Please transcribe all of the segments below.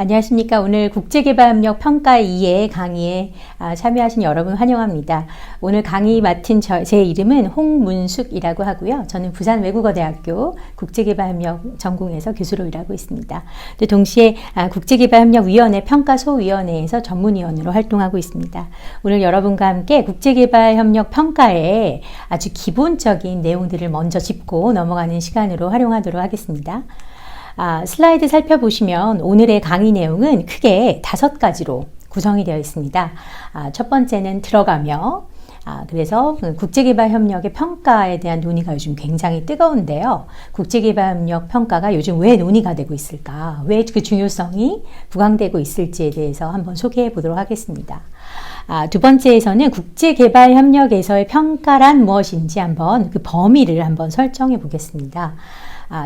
안녕하십니까. 오늘 국제개발협력 평가 2의 강의에 참여하신 여러분 환영합니다. 오늘 강의 맡은 제 이름은 홍문숙이라고 하고요. 저는 부산외국어대학교 국제개발협력 전공에서 교수로 일하고 있습니다. 또 동시에 국제개발협력위원회 평가소위원회에서 전문위원으로 활동하고 있습니다. 오늘 여러분과 함께 국제개발협력 평가의 아주 기본적인 내용들을 먼저 짚고 넘어가는 시간으로 활용하도록 하겠습니다. 슬라이드 살펴보시면 오늘의 강의 내용은 크게 5가지로 구성이 되어 있습니다. 첫 번째는 들어가며, 그래서 국제개발협력의 평가에 대한 논의가 요즘 굉장히 뜨거운데요. 국제개발협력 평가가 요즘 왜 논의가 되고 있을까? 왜 그 중요성이 부각되고 있을지에 대해서 한번 소개해 보도록 하겠습니다. 두 번째에서는 국제개발협력에서의 평가란 무엇인지 한번 그 범위를 한번 설정해 보겠습니다.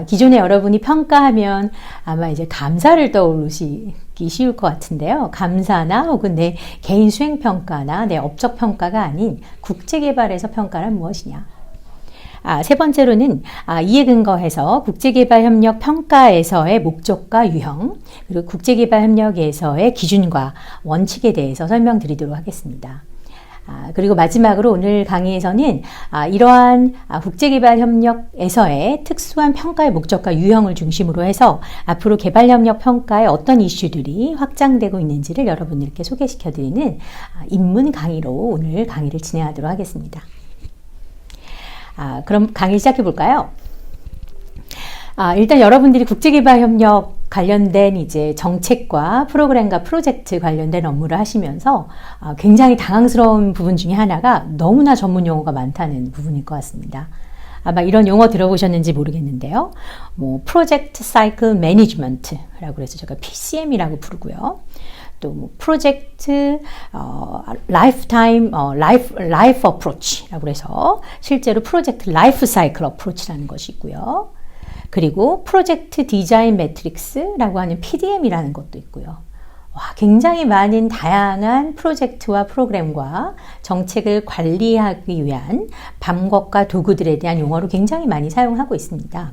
기존에 여러분이 평가하면 아마 이제 감사를 떠올리기 쉬울 것 같은데요. 감사나 혹은 내 개인 수행평가나 내 업적평가가 아닌 국제개발에서 평가란 무엇이냐. 세 번째로는 이에 근거해서 국제개발협력 평가에서의 목적과 유형, 그리고 국제개발협력에서의 기준과 원칙에 대해서 설명드리도록 하겠습니다. 그리고 마지막으로 오늘 강의에서는 이러한 국제개발협력에서의 특수한 평가의 목적과 유형을 중심으로 해서 앞으로 개발협력 평가에 어떤 이슈들이 확장되고 있는지를 여러분들께 소개시켜드리는 입문 강의로 오늘 강의를 진행하도록 하겠습니다. 그럼 강의 시작해 볼까요? 일단 여러분들이 국제개발협력 관련된 이제 정책과 프로그램과 프로젝트 관련된 업무를 하시면서 굉장히 당황스러운 부분 중에 하나가 너무나 전문 용어가 많다는 부분일 것 같습니다. 아마 이런 용어 들어보셨는지 모르겠는데요. 프로젝트 사이클 매니지먼트라고 해서 제가 PCM이라고 부르고요. 또 프로젝트 라이프 어프로치라고 해서 실제로 프로젝트 라이프 사이클 어프로치라는 것이 있고요. 그리고 프로젝트 디자인 매트릭스라고 하는 PDM이라는 것도 있고요. 굉장히 많은 다양한 프로젝트와 프로그램과 정책을 관리하기 위한 방법과 도구들에 대한 용어를 굉장히 많이 사용하고 있습니다.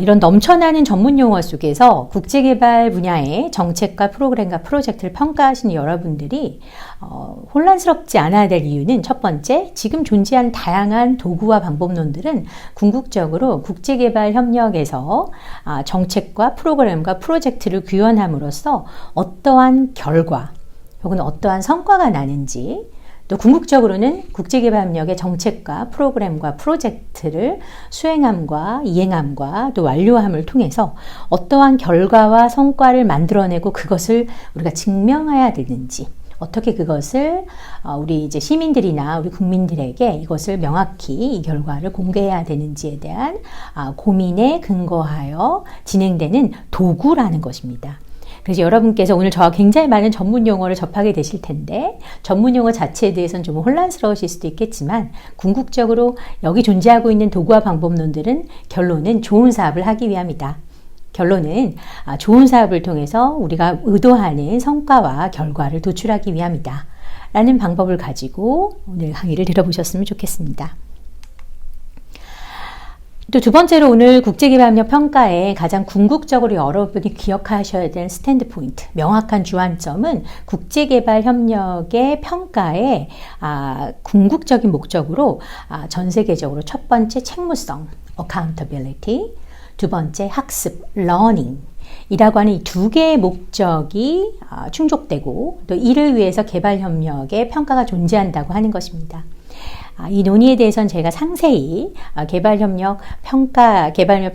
이런 넘쳐나는 전문 용어 속에서 국제개발 분야의 정책과 프로그램과 프로젝트를 평가하시는 여러분들이 혼란스럽지 않아야 될 이유는 첫 번째, 지금 존재하는 다양한 도구와 방법론들은 궁극적으로 국제개발 협력에서 정책과 프로그램과 프로젝트를 구현함으로써 어떠한 결과 혹은 어떠한 성과가 나는지, 또 궁극적으로는 국제개발협력의 정책과 프로그램과 프로젝트를 수행함과 이행함과 또 완료함을 통해서 어떠한 결과와 성과를 만들어내고 그것을 우리가 증명해야 되는지, 어떻게 그것을 우리 이제 시민들이나 우리 국민들에게 이것을 명확히 이 결과를 공개해야 되는지에 대한 고민에 근거하여 진행되는 도구라는 것입니다. 그래서 여러분께서 오늘 저와 굉장히 많은 전문 용어를 접하게 되실 텐데 전문 용어 자체에 대해서는 좀 혼란스러우실 수도 있겠지만 궁극적으로 여기 존재하고 있는 도구와 방법론들은 결론은 좋은 사업을 하기 위함이다. 결론은 좋은 사업을 통해서 우리가 의도하는 성과와 결과를 도출하기 위함이다. 라는 방법을 가지고 오늘 강의를 들어보셨으면 좋겠습니다. 또 두 번째로 오늘 국제개발협력 평가에 가장 궁극적으로 여러분이 기억하셔야 되는 스탠드 포인트, 명확한 주안점은 국제개발협력의 평가의 궁극적인 목적으로 전 세계적으로 첫 번째 책무성, accountability, 두 번째 학습, learning 이라고 하는 이 두 개의 목적이 충족되고 또 이를 위해서 개발협력의 평가가 존재한다고 하는 것입니다. 이 논의에 대해서는 제가 상세히 개발협력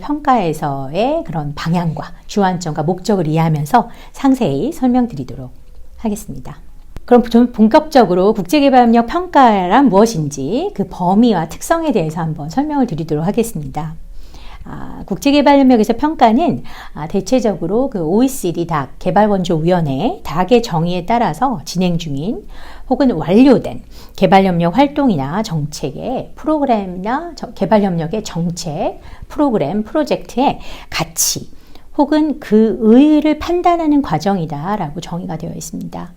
평가에서의 그런 방향과 주안점과 목적을 이해하면서 상세히 설명드리도록 하겠습니다. 그럼 좀 본격적으로 국제개발협력 평가란 무엇인지 그 범위와 특성에 대해서 한번 설명을 드리도록 하겠습니다. 국제개발협력에서 평가는 대체적으로 그 OECD DAC 개발원조위원회 DAC의 정의에 따라서 진행 중인 혹은 완료된 개발협력 활동이나 정책의 프로그램이나 개발협력의 정책, 프로그램, 프로젝트의 가치 혹은 그 의의를 판단하는 과정이다라고 정의가 되어 있습니다.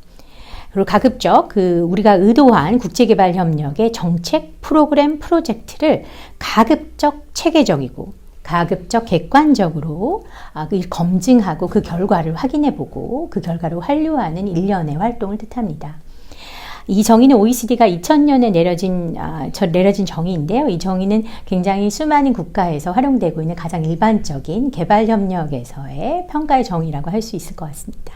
그리고 가급적 우리가 의도한 국제개발협력의 정책, 프로그램, 프로젝트를 가급적 체계적이고 가급적 객관적으로 검증하고 그 결과를 확인해보고 그 결과를 환류하는 일련의 활동을 뜻합니다. 이 정의는 OECD가 2000년에 내려진 정의인데요. 이 정의는 굉장히 수많은 국가에서 활용되고 있는 가장 일반적인 개발협력에서의 평가의 정의라고 할 수 있을 것 같습니다.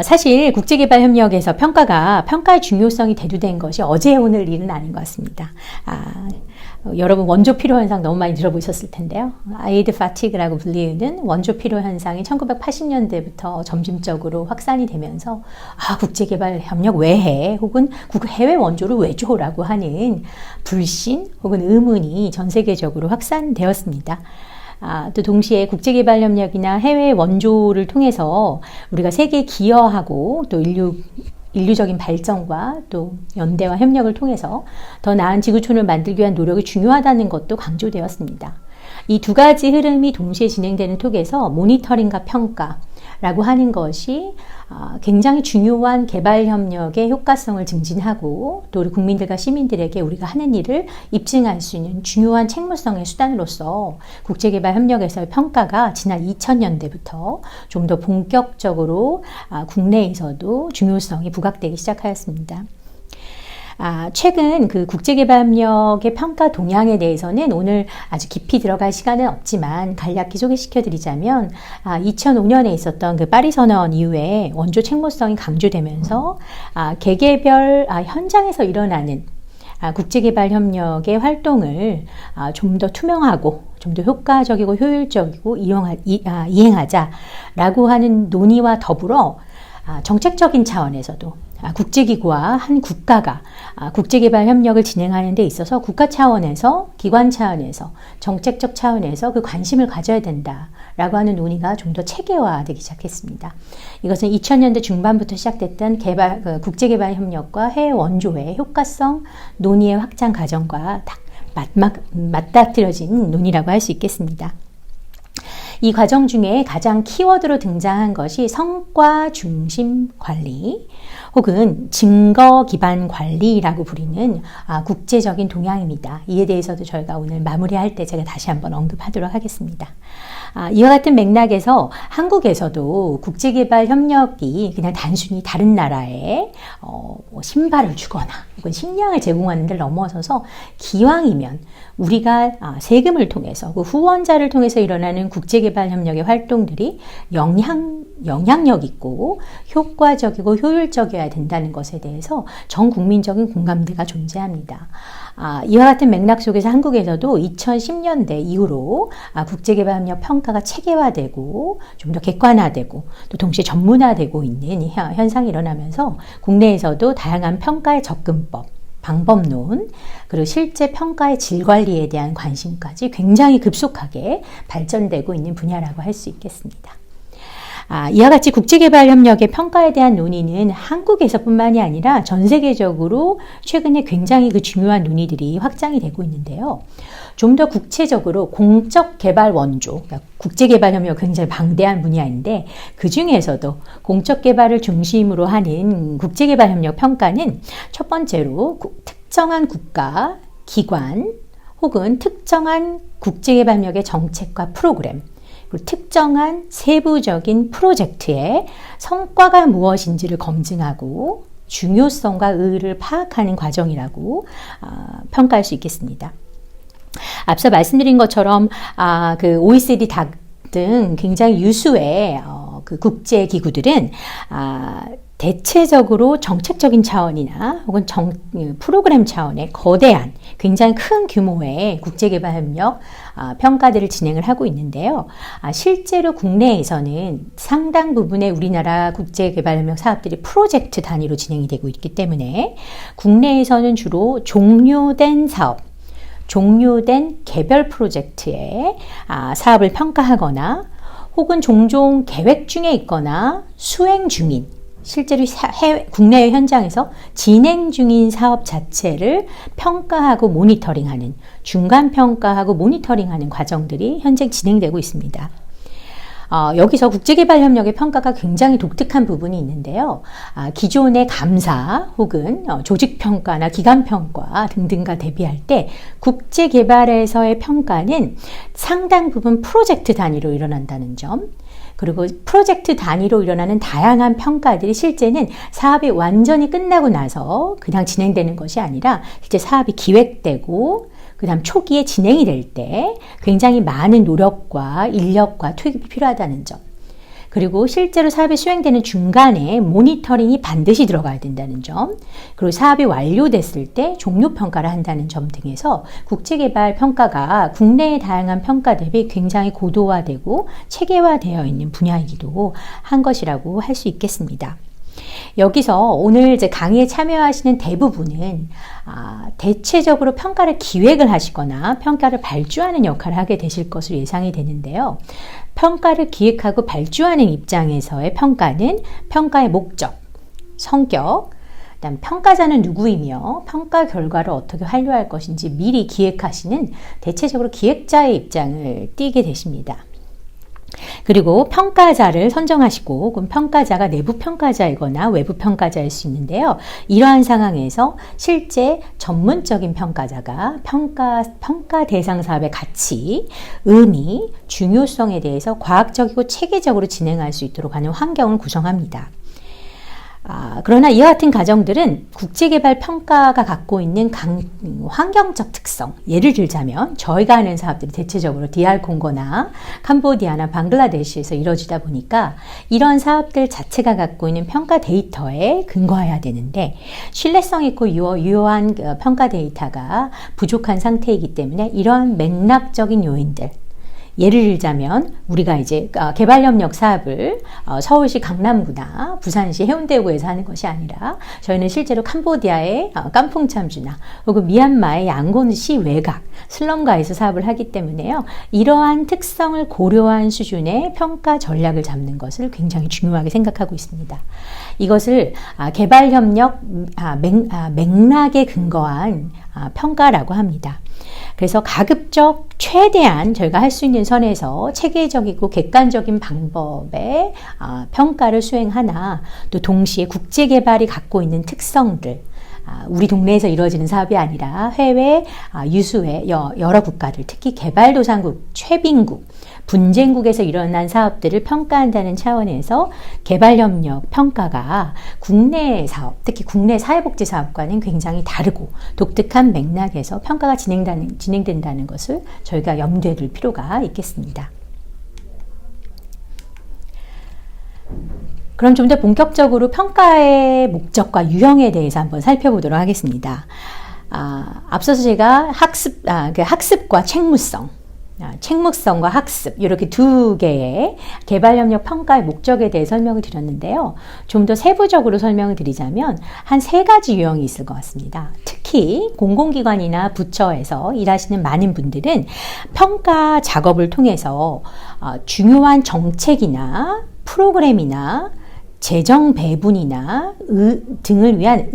사실 국제개발협력에서 평가의 중요성이 대두된 것이 어제 오늘 일은 아닌 것 같습니다. 여러분 원조 피로 현상 너무 많이 들어보셨을 텐데요. 아이드 파티그라고 불리는 원조 피로 현상이 1980년대부터 점진적으로 확산이 되면서 국제개발협력 왜 해? 혹은 해외 원조를 왜 줘? 라고 하는 불신 혹은 의문이 전 세계적으로 확산되었습니다. 또 동시에 국제개발협력이나 해외 원조를 통해서 우리가 세계에 기여하고 또 인류적인 발전과 또 연대와 협력을 통해서 더 나은 지구촌을 만들기 위한 노력이 중요하다는 것도 강조되었습니다. 이 두 가지 흐름이 동시에 진행되는 톡에서 모니터링과 평가라고 하는 것이 굉장히 중요한 개발협력의 효과성을 증진하고 또 우리 국민들과 시민들에게 우리가 하는 일을 입증할 수 있는 중요한 책무성의 수단으로서 국제개발협력에서의 평가가 지난 2000년대부터 좀 더 본격적으로 국내에서도 중요성이 부각되기 시작하였습니다. 최근 그 국제개발협력의 평가 동향에 대해서는 오늘 아주 깊이 들어갈 시간은 없지만 간략히 소개시켜 드리자면 2005년에 있었던 그 파리 선언 이후에 원조 책무성이 강조되면서 개개별 현장에서 일어나는 국제개발협력의 활동을 좀 더 투명하고 좀 더 효과적이고 효율적이고 이행하자라고 하는 논의와 더불어 정책적인 차원에서도 국제기구와 한 국가가 국제개발협력을 진행하는 데 있어서 국가 차원에서, 기관 차원에서, 정책적 차원에서 그 관심을 가져야 된다라고 하는 논의가 좀 더 체계화되기 시작했습니다. 이것은 2000년대 중반부터 시작됐던 국제개발협력과 해외 원조의 효과성 논의의 확장 과정과 맞닥뜨려진 논의라고 할 수 있겠습니다. 이 과정 중에 가장 키워드로 등장한 것이 성과 중심 관리 혹은 증거 기반 관리라고 부리는 국제적인 동향입니다. 이에 대해서도 저희가 오늘 마무리할 때 제가 다시 한번 언급하도록 하겠습니다. 이와 같은 맥락에서 한국에서도 국제개발협력이 그냥 단순히 다른 나라에 신발을 주거나 혹은 식량을 제공하는 데를 넘어서서 기왕이면 우리가 세금을 통해서 그 후원자를 통해서 일어나는 국제개발협력의 활동들이 영향력 있고 효과적이고 효율적이어야 된다는 것에 대해서 전 국민적인 공감대가 존재합니다. 이와 같은 맥락 속에서 한국에서도 2010년대 이후로 국제개발협력 평가가 체계화되고 좀 더 객관화되고 또 동시에 전문화되고 있는 현상이 일어나면서 국내에서도 다양한 평가의 접근법, 방법론, 그리고 실제 평가의 질 관리에 대한 관심까지 굉장히 급속하게 발전되고 있는 분야라고 할 수 있겠습니다. 이와 같이 국제개발협력의 평가에 대한 논의는 한국에서뿐만이 아니라 전 세계적으로 최근에 굉장히 그 중요한 논의들이 확장이 되고 있는데요. 좀 더 구체적으로 공적 개발 원조, 그러니까 국제개발협력 굉장히 방대한 분야인데 그 중에서도 공적 개발을 중심으로 하는 국제개발협력 평가는 첫 번째로 특정한 국가, 기관 혹은 특정한 국제개발협력의 정책과 프로그램 그리고 특정한 세부적인 프로젝트의 성과가 무엇인지를 검증하고 중요성과 의의를 파악하는 과정이라고 평가할 수 있겠습니다. 앞서 말씀드린 것처럼 그 OECD 등 굉장히 유수의 그 국제기구들은 대체적으로 정책적인 차원이나 혹은 프로그램 차원의 거대한 굉장히 큰 규모의 국제개발협력 평가들을 진행을 하고 있는데요. 실제로 국내에서는 상당 부분의 우리나라 국제개발협력 사업들이 프로젝트 단위로 진행이 되고 있기 때문에 국내에서는 주로 종료된 사업, 종료된 개별 프로젝트의 사업을 평가하거나 혹은 종종 계획 중에 있거나 수행 중인 실제로 국내 현장에서 진행 중인 사업 자체를 평가하고 모니터링하는 중간 평가하고 모니터링하는 과정들이 현재 진행되고 있습니다. 여기서 국제개발협력의 평가가 굉장히 독특한 부분이 있는데요. 기존의 감사 혹은 조직평가나 기관평가 등등과 대비할 때 국제개발에서의 평가는 상당 부분 프로젝트 단위로 일어난다는 점, 그리고 프로젝트 단위로 일어나는 다양한 평가들이 실제는 사업이 완전히 끝나고 나서 그냥 진행되는 것이 아니라 실제 사업이 기획되고 그 다음 초기에 진행이 될 때 굉장히 많은 노력과 인력과 투입이 필요하다는 점, 그리고 실제로 사업이 수행되는 중간에 모니터링이 반드시 들어가야 된다는 점, 그리고 사업이 완료됐을 때 종료평가를 한다는 점 등에서 국제개발 평가가 국내의 다양한 평가 대비 굉장히 고도화되고 체계화되어 있는 분야이기도 한 것이라고 할 수 있겠습니다. 여기서 오늘 이제 강의에 참여하시는 대부분은 대체적으로 평가를 기획을 하시거나 평가를 발주하는 역할을 하게 되실 것으로 예상이 되는데요. 평가를 기획하고 발주하는 입장에서의 평가는 평가의 목적, 성격, 그다음 평가자는 누구이며 평가 결과를 어떻게 완료할 것인지 미리 기획하시는 대체적으로 기획자의 입장을 띠게 되십니다. 그리고 평가자를 선정하시고, 그럼 평가자가 내부 평가자이거나 외부 평가자일 수 있는데요. 이러한 상황에서 실제 전문적인 평가자가 평가 대상 사업의 가치, 의미, 중요성에 대해서 과학적이고 체계적으로 진행할 수 있도록 하는 환경을 구성합니다. 그러나 이와 같은 과정들은 국제개발 평가가 갖고 있는 환경적 특성, 예를 들자면 저희가 하는 사업들이 대체적으로 DR 콩고나 캄보디아나 방글라데시에서 이루어지다 보니까 이런 사업들 자체가 갖고 있는 평가 데이터에 근거해야 되는데 신뢰성 있고 유효한 평가 데이터가 부족한 상태이기 때문에 이러한 맥락적인 요인들, 예를 들자면 우리가 이제 개발협력 사업을 서울시 강남구나 부산시 해운대구에서 하는 것이 아니라 저희는 실제로 캄보디아의 깜풍참주나 혹은 미얀마의 양곤시 외곽 슬럼가에서 사업을 하기 때문에요. 이러한 특성을 고려한 수준의 평가 전략을 잡는 것을 굉장히 중요하게 생각하고 있습니다. 이것을 개발협력 맥락에 근거한 평가라고 합니다. 그래서 가급적 최대한 저희가 할 수 있는 선에서 체계적이고 객관적인 방법의 평가를 수행하나 또 동시에 국제개발이 갖고 있는 특성들, 우리 동네에서 이루어지는 사업이 아니라 해외 유수의 여러 국가들, 특히 개발도상국, 최빈국, 분쟁국에서 일어난 사업들을 평가한다는 차원에서 개발협력 평가가 국내 사업, 특히 국내 사회복지 사업과는 굉장히 다르고 독특한 맥락에서 평가가 진행된다는 것을 저희가 염두에 둘 필요가 있겠습니다. 그럼 좀 더 본격적으로 평가의 목적과 유형에 대해서 한번 살펴보도록 하겠습니다. 앞서서 제가 학습과 책무성, 책무성과 학습 이렇게 두 개의 개발협력 평가의 목적에 대해 설명을 드렸는데요. 좀 더 세부적으로 설명을 드리자면 한 3가지 유형이 있을 것 같습니다. 특히 공공기관이나 부처에서 일하시는 많은 분들은 평가 작업을 통해서 중요한 정책이나 프로그램이나 재정 배분이나 등을 위한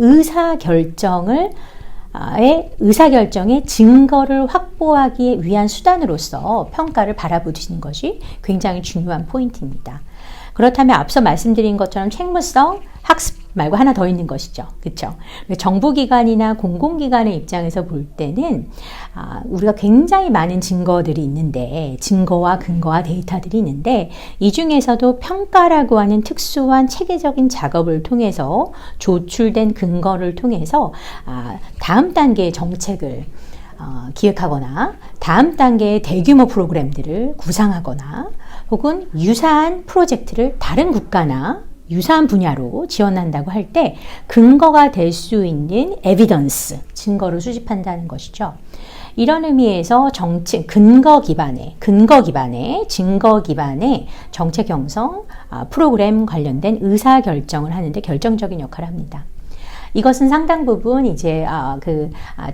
의사결정의 증거를 확보하기 위한 수단으로서 평가를 바라보시는 것이 굉장히 중요한 포인트입니다. 그렇다면 앞서 말씀드린 것처럼 책무성, 학습 말고 하나 더 있는 것이죠. 그렇죠? 정부기관이나 공공기관의 입장에서 볼 때는 우리가 굉장히 많은 증거들이 있는데, 증거와 근거와 데이터들이 있는데 이 중에서도 평가라고 하는 특수한 체계적인 작업을 통해서 조출된 근거를 통해서 다음 단계의 정책을 기획하거나 다음 단계의 대규모 프로그램들을 구상하거나 혹은 유사한 프로젝트를 다른 국가나 유사한 분야로 지원한다고 할 때 근거가 될 수 있는 에비던스, 증거를 수집한다는 것이죠. 이런 의미에서 근거 기반의 증거 기반의 정책 형성, 프로그램 관련된 의사 결정을 하는데 결정적인 역할을 합니다. 이것은 상당 부분 이제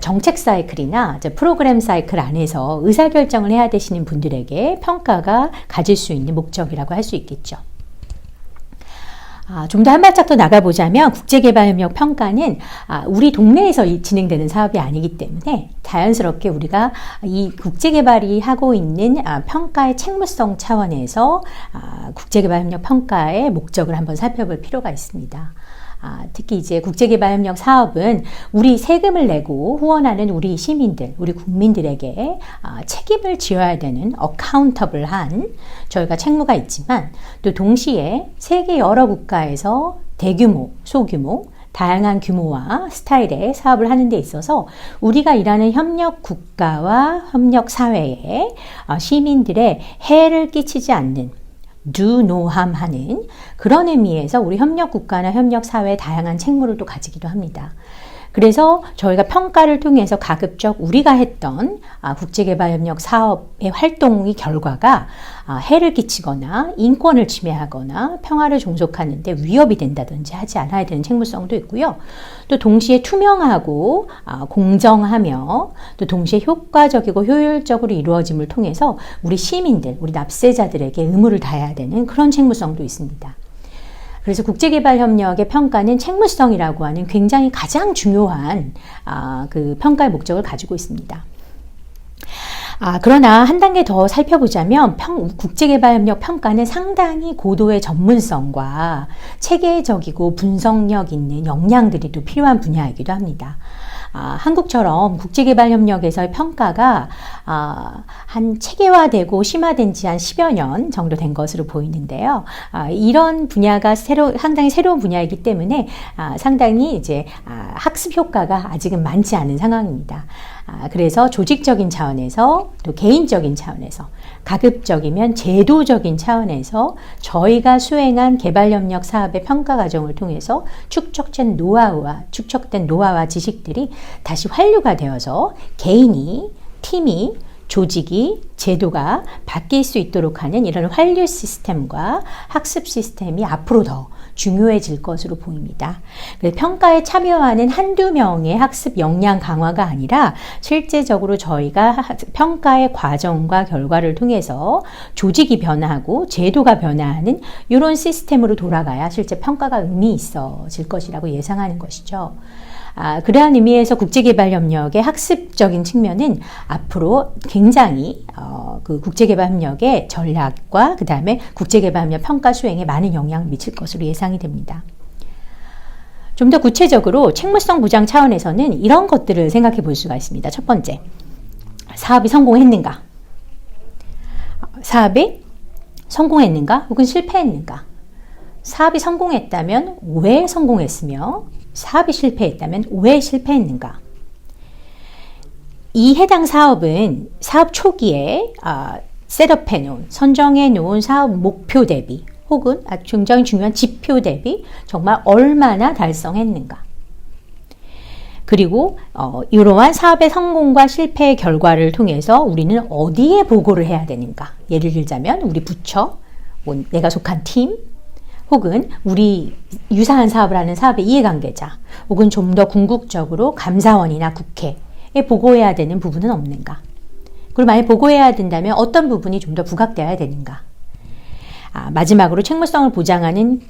정책 사이클이나 이제 프로그램 사이클 안에서 의사 결정을 해야 되시는 분들에게 평가가 가질 수 있는 목적이라고 할 수 있겠죠. 좀 더 한 발짝 더 나가보자면 국제개발협력 평가는 우리 동네에서 진행되는 사업이 아니기 때문에 자연스럽게 우리가 이 국제개발이 하고 있는 평가의 책무성 차원에서 국제개발협력 평가의 목적을 한번 살펴볼 필요가 있습니다. 특히 이제 국제개발협력 사업은 우리 세금을 내고 후원하는 우리 시민들, 우리 국민들에게 책임을 지어야 되는 어카운터블한 저희가 책무가 있지만 또 동시에 세계 여러 국가에서 대규모, 소규모, 다양한 규모와 스타일의 사업을 하는 데 있어서 우리가 일하는 협력 국가와 협력 사회에 시민들의 해를 끼치지 않는 do no harm 하는 그런 의미에서 우리 협력국가나 협력사회의 다양한 책무를 또 가지기도 합니다. 그래서 저희가 평가를 통해서 가급적 우리가 했던 국제개발협력 사업의 활동의 결과가 해를 끼치거나 인권을 침해하거나 평화를 종속하는 데 위협이 된다든지 하지 않아야 되는 책무성도 있고요. 또 동시에 투명하고 공정하며 또 동시에 효과적이고 효율적으로 이루어짐을 통해서 우리 시민들, 우리 납세자들에게 의무를 다해야 되는 그런 책무성도 있습니다. 그래서 국제개발협력의 평가는 책무성이라고 하는 굉장히 가장 중요한 그 평가의 목적을 가지고 있습니다. 그러나 한 단계 더 살펴보자면 국제개발협력 평가는 상당히 고도의 전문성과 체계적이고 분석력 있는 역량들이 또 필요한 분야이기도 합니다. 한국처럼 국제개발협력에서의 평가가 한 체계화되고 심화된 지 한 10여 년 정도 된 것으로 보이는데요. 이런 분야가 상당히 새로운 분야이기 때문에 상당히 이제 학습 효과가 아직은 많지 않은 상황입니다. 그래서 조직적인 차원에서 또 개인적인 차원에서 가급적이면 제도적인 차원에서 저희가 수행한 개발협력 사업의 평가 과정을 통해서 축적된 노하우와 지식들이 다시 환류가 되어서 개인이, 팀이, 조직이, 제도가 바뀔 수 있도록 하는 이런 환류 시스템과 학습 시스템이 앞으로 더 중요해질 것으로 보입니다. 평가에 참여하는 한두 명의 학습 역량 강화가 아니라 실제적으로 저희가 평가의 과정과 결과를 통해서 조직이 변화하고 제도가 변화하는 이런 시스템으로 돌아가야 실제 평가가 의미 있어질 것이라고 예상하는 것이죠. 그러한 의미에서 국제개발협력의 학습적인 측면은 앞으로 굉장히 그 국제개발협력의 전략과 그 다음에 국제개발협력 평가 수행에 많은 영향을 미칠 것으로 예상이 됩니다. 좀 더 구체적으로 책무성 보장 차원에서는 이런 것들을 생각해 볼 수가 있습니다. 첫 번째, 사업이 성공했는가? 사업이 성공했는가? 혹은 실패했는가? 사업이 성공했다면 왜 성공했으며 사업이 실패했다면 왜 실패했는가? 이 해당 사업은 사업 초기에 셋업해 놓은, 선정해 놓은 사업 목표 대비 혹은 굉장히 중요한 지표 대비 정말 얼마나 달성했는가? 그리고 이러한 사업의 성공과 실패의 결과를 통해서 우리는 어디에 보고를 해야 되는가? 예를 들자면 우리 부처, 내가 속한 팀, 혹은 우리 유사한 사업을 하는 사업의 이해관계자, 혹은 좀 더 궁극적으로 감사원이나 국회에 보고해야 되는 부분은 없는가? 그리고 만약 보고해야 된다면 어떤 부분이 좀 더 부각되어야 되는가? 마지막으로 책무성을 보장하는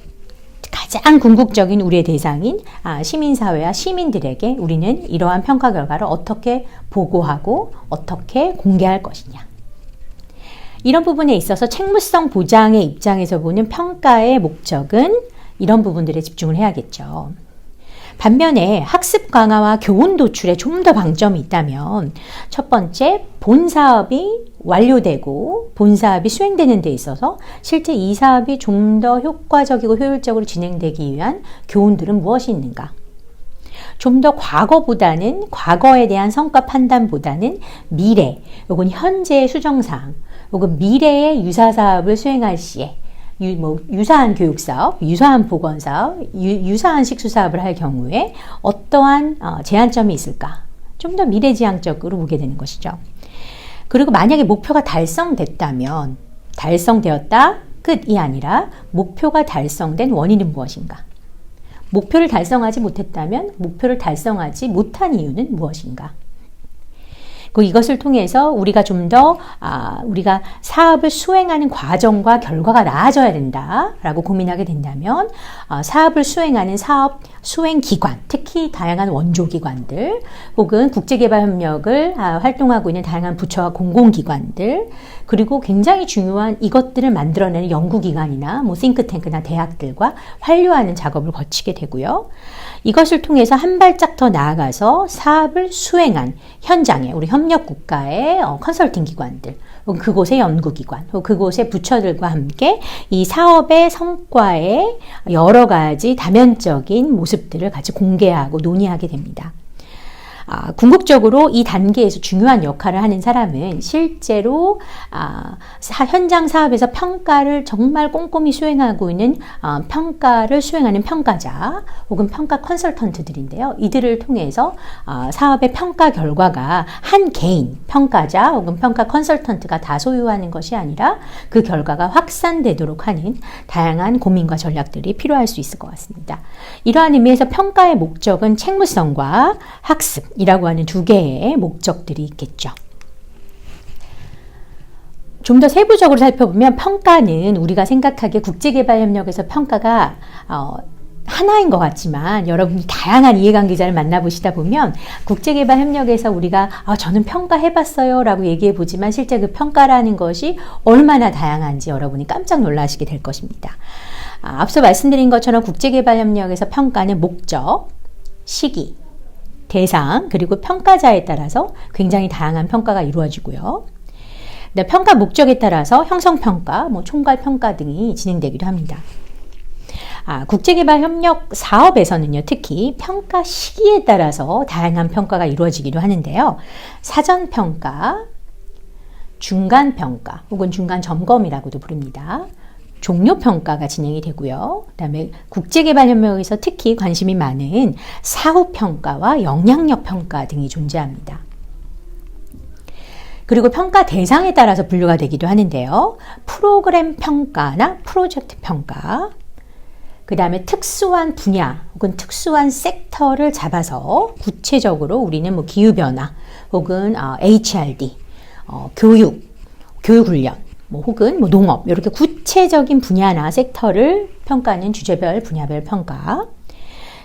가장 궁극적인 우리의 대상인 시민사회와 시민들에게 우리는 이러한 평가 결과를 어떻게 보고하고 어떻게 공개할 것이냐. 이런 부분에 있어서 책무성 보장의 입장에서 보는 평가의 목적은 이런 부분들에 집중을 해야겠죠. 반면에 학습 강화와 교훈 도출에 좀 더 방점이 있다면 첫 번째, 본 사업이 완료되고 본 사업이 수행되는 데 있어서 실제 이 사업이 좀 더 효과적이고 효율적으로 진행되기 위한 교훈들은 무엇이 있는가? 좀 더 과거에 대한 성과 판단보다는 미래 혹은 현재의 수정사항 혹은 미래의 유사사업을 수행할 시에 유사한 교육사업, 유사한 보건사업, 유사한 식수사업을 할 경우에 어떠한 제한점이 있을까? 좀 더 미래지향적으로 보게 되는 것이죠. 그리고 만약에 목표가 달성됐다면 달성되었다 끝이 아니라 목표가 달성된 원인은 무엇인가? 목표를 달성하지 못했다면 목표를 달성하지 못한 이유는 무엇인가? 이것을 통해서 우리가 좀 더 우리가 사업을 수행하는 과정과 결과가 나아져야 된다라고 고민하게 된다면 사업을 수행하는 사업 수행기관, 특히 다양한 원조기관들 혹은 국제개발협력을 활동하고 있는 다양한 부처와 공공기관들, 그리고 굉장히 중요한 이것들을 만들어내는 연구기관이나 뭐 싱크탱크나 대학들과 환류하는 작업을 거치게 되고요. 이것을 통해서 한 발짝 더 나아가서 사업을 수행한 현장에 우리 협력국가의 컨설팅 기관들, 혹은 그곳의 연구기관, 혹은 그곳의 부처들과 함께 이 사업의 성과의 여러 가지 다면적인 모습들을 같이 공개하고 논의하게 됩니다. 궁극적으로 이 단계에서 중요한 역할을 하는 사람은 실제로 현장 사업에서 평가를 정말 꼼꼼히 수행하고 있는 평가를 수행하는 평가자 혹은 평가 컨설턴트들인데요. 이들을 통해서 사업의 평가 결과가 한 개인 평가자 혹은 평가 컨설턴트가 다 소유하는 것이 아니라 그 결과가 확산되도록 하는 다양한 고민과 전략들이 필요할 수 있을 것 같습니다. 이러한 의미에서 평가의 목적은 책무성과 학습 이라고 하는 두 개의 목적들이 있겠죠. 좀 더 세부적으로 살펴보면 평가는 우리가 생각하기에 국제개발협력에서 평가가 하나인 것 같지만 여러분이 다양한 이해관계자를 만나보시다 보면 국제개발협력에서 우리가 저는 평가해봤어요 라고 얘기해보지만 실제 그 평가라는 것이 얼마나 다양한지 여러분이 깜짝 놀라시게 될 것입니다. 앞서 말씀드린 것처럼 국제개발협력에서 평가는 목적, 시기, 대상, 그리고 평가자에 따라서 굉장히 다양한 평가가 이루어지고요. 평가 목적에 따라서 형성평가, 총괄평가 등이 진행되기도 합니다. 국제개발협력 사업에서는요, 특히 평가 시기에 따라서 다양한 평가가 이루어지기도 하는데요. 사전평가, 중간평가 혹은 중간점검이라고도 부릅니다. 종료평가가 진행이 되고요. 그 다음에 국제개발협력에서 특히 관심이 많은 사후평가와 영향력평가 등이 존재합니다. 그리고 평가 대상에 따라서 분류가 되기도 하는데요. 프로그램 평가나 프로젝트 평가, 그 다음에 특수한 분야 혹은 특수한 섹터를 잡아서 구체적으로 우리는 기후변화 혹은 HRD, 교육훈련, 혹은 농업, 이렇게 구체적인 분야나 섹터를 평가하는 주제별, 분야별 평가.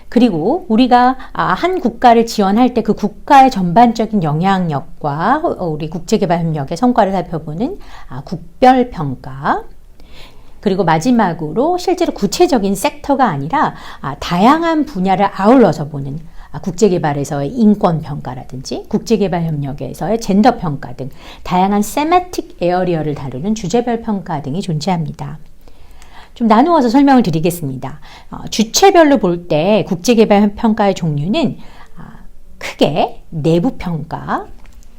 그리고 우리가 한 국가를 지원할 때 그 국가의 전반적인 영향력과 우리 국제개발협력의 성과를 살펴보는 국별 평가. 그리고 마지막으로 실제로 구체적인 섹터가 아니라 다양한 분야를 아울러서 보는 국제개발에서의 인권평가라든지 국제개발협력에서의 젠더평가 등 다양한 세마틱 에어리어를 다루는 주제별 평가 등이 존재합니다. 좀 나누어서 설명을 드리겠습니다. 주체별로 볼 때 국제개발평가의 종류는 크게 내부평가,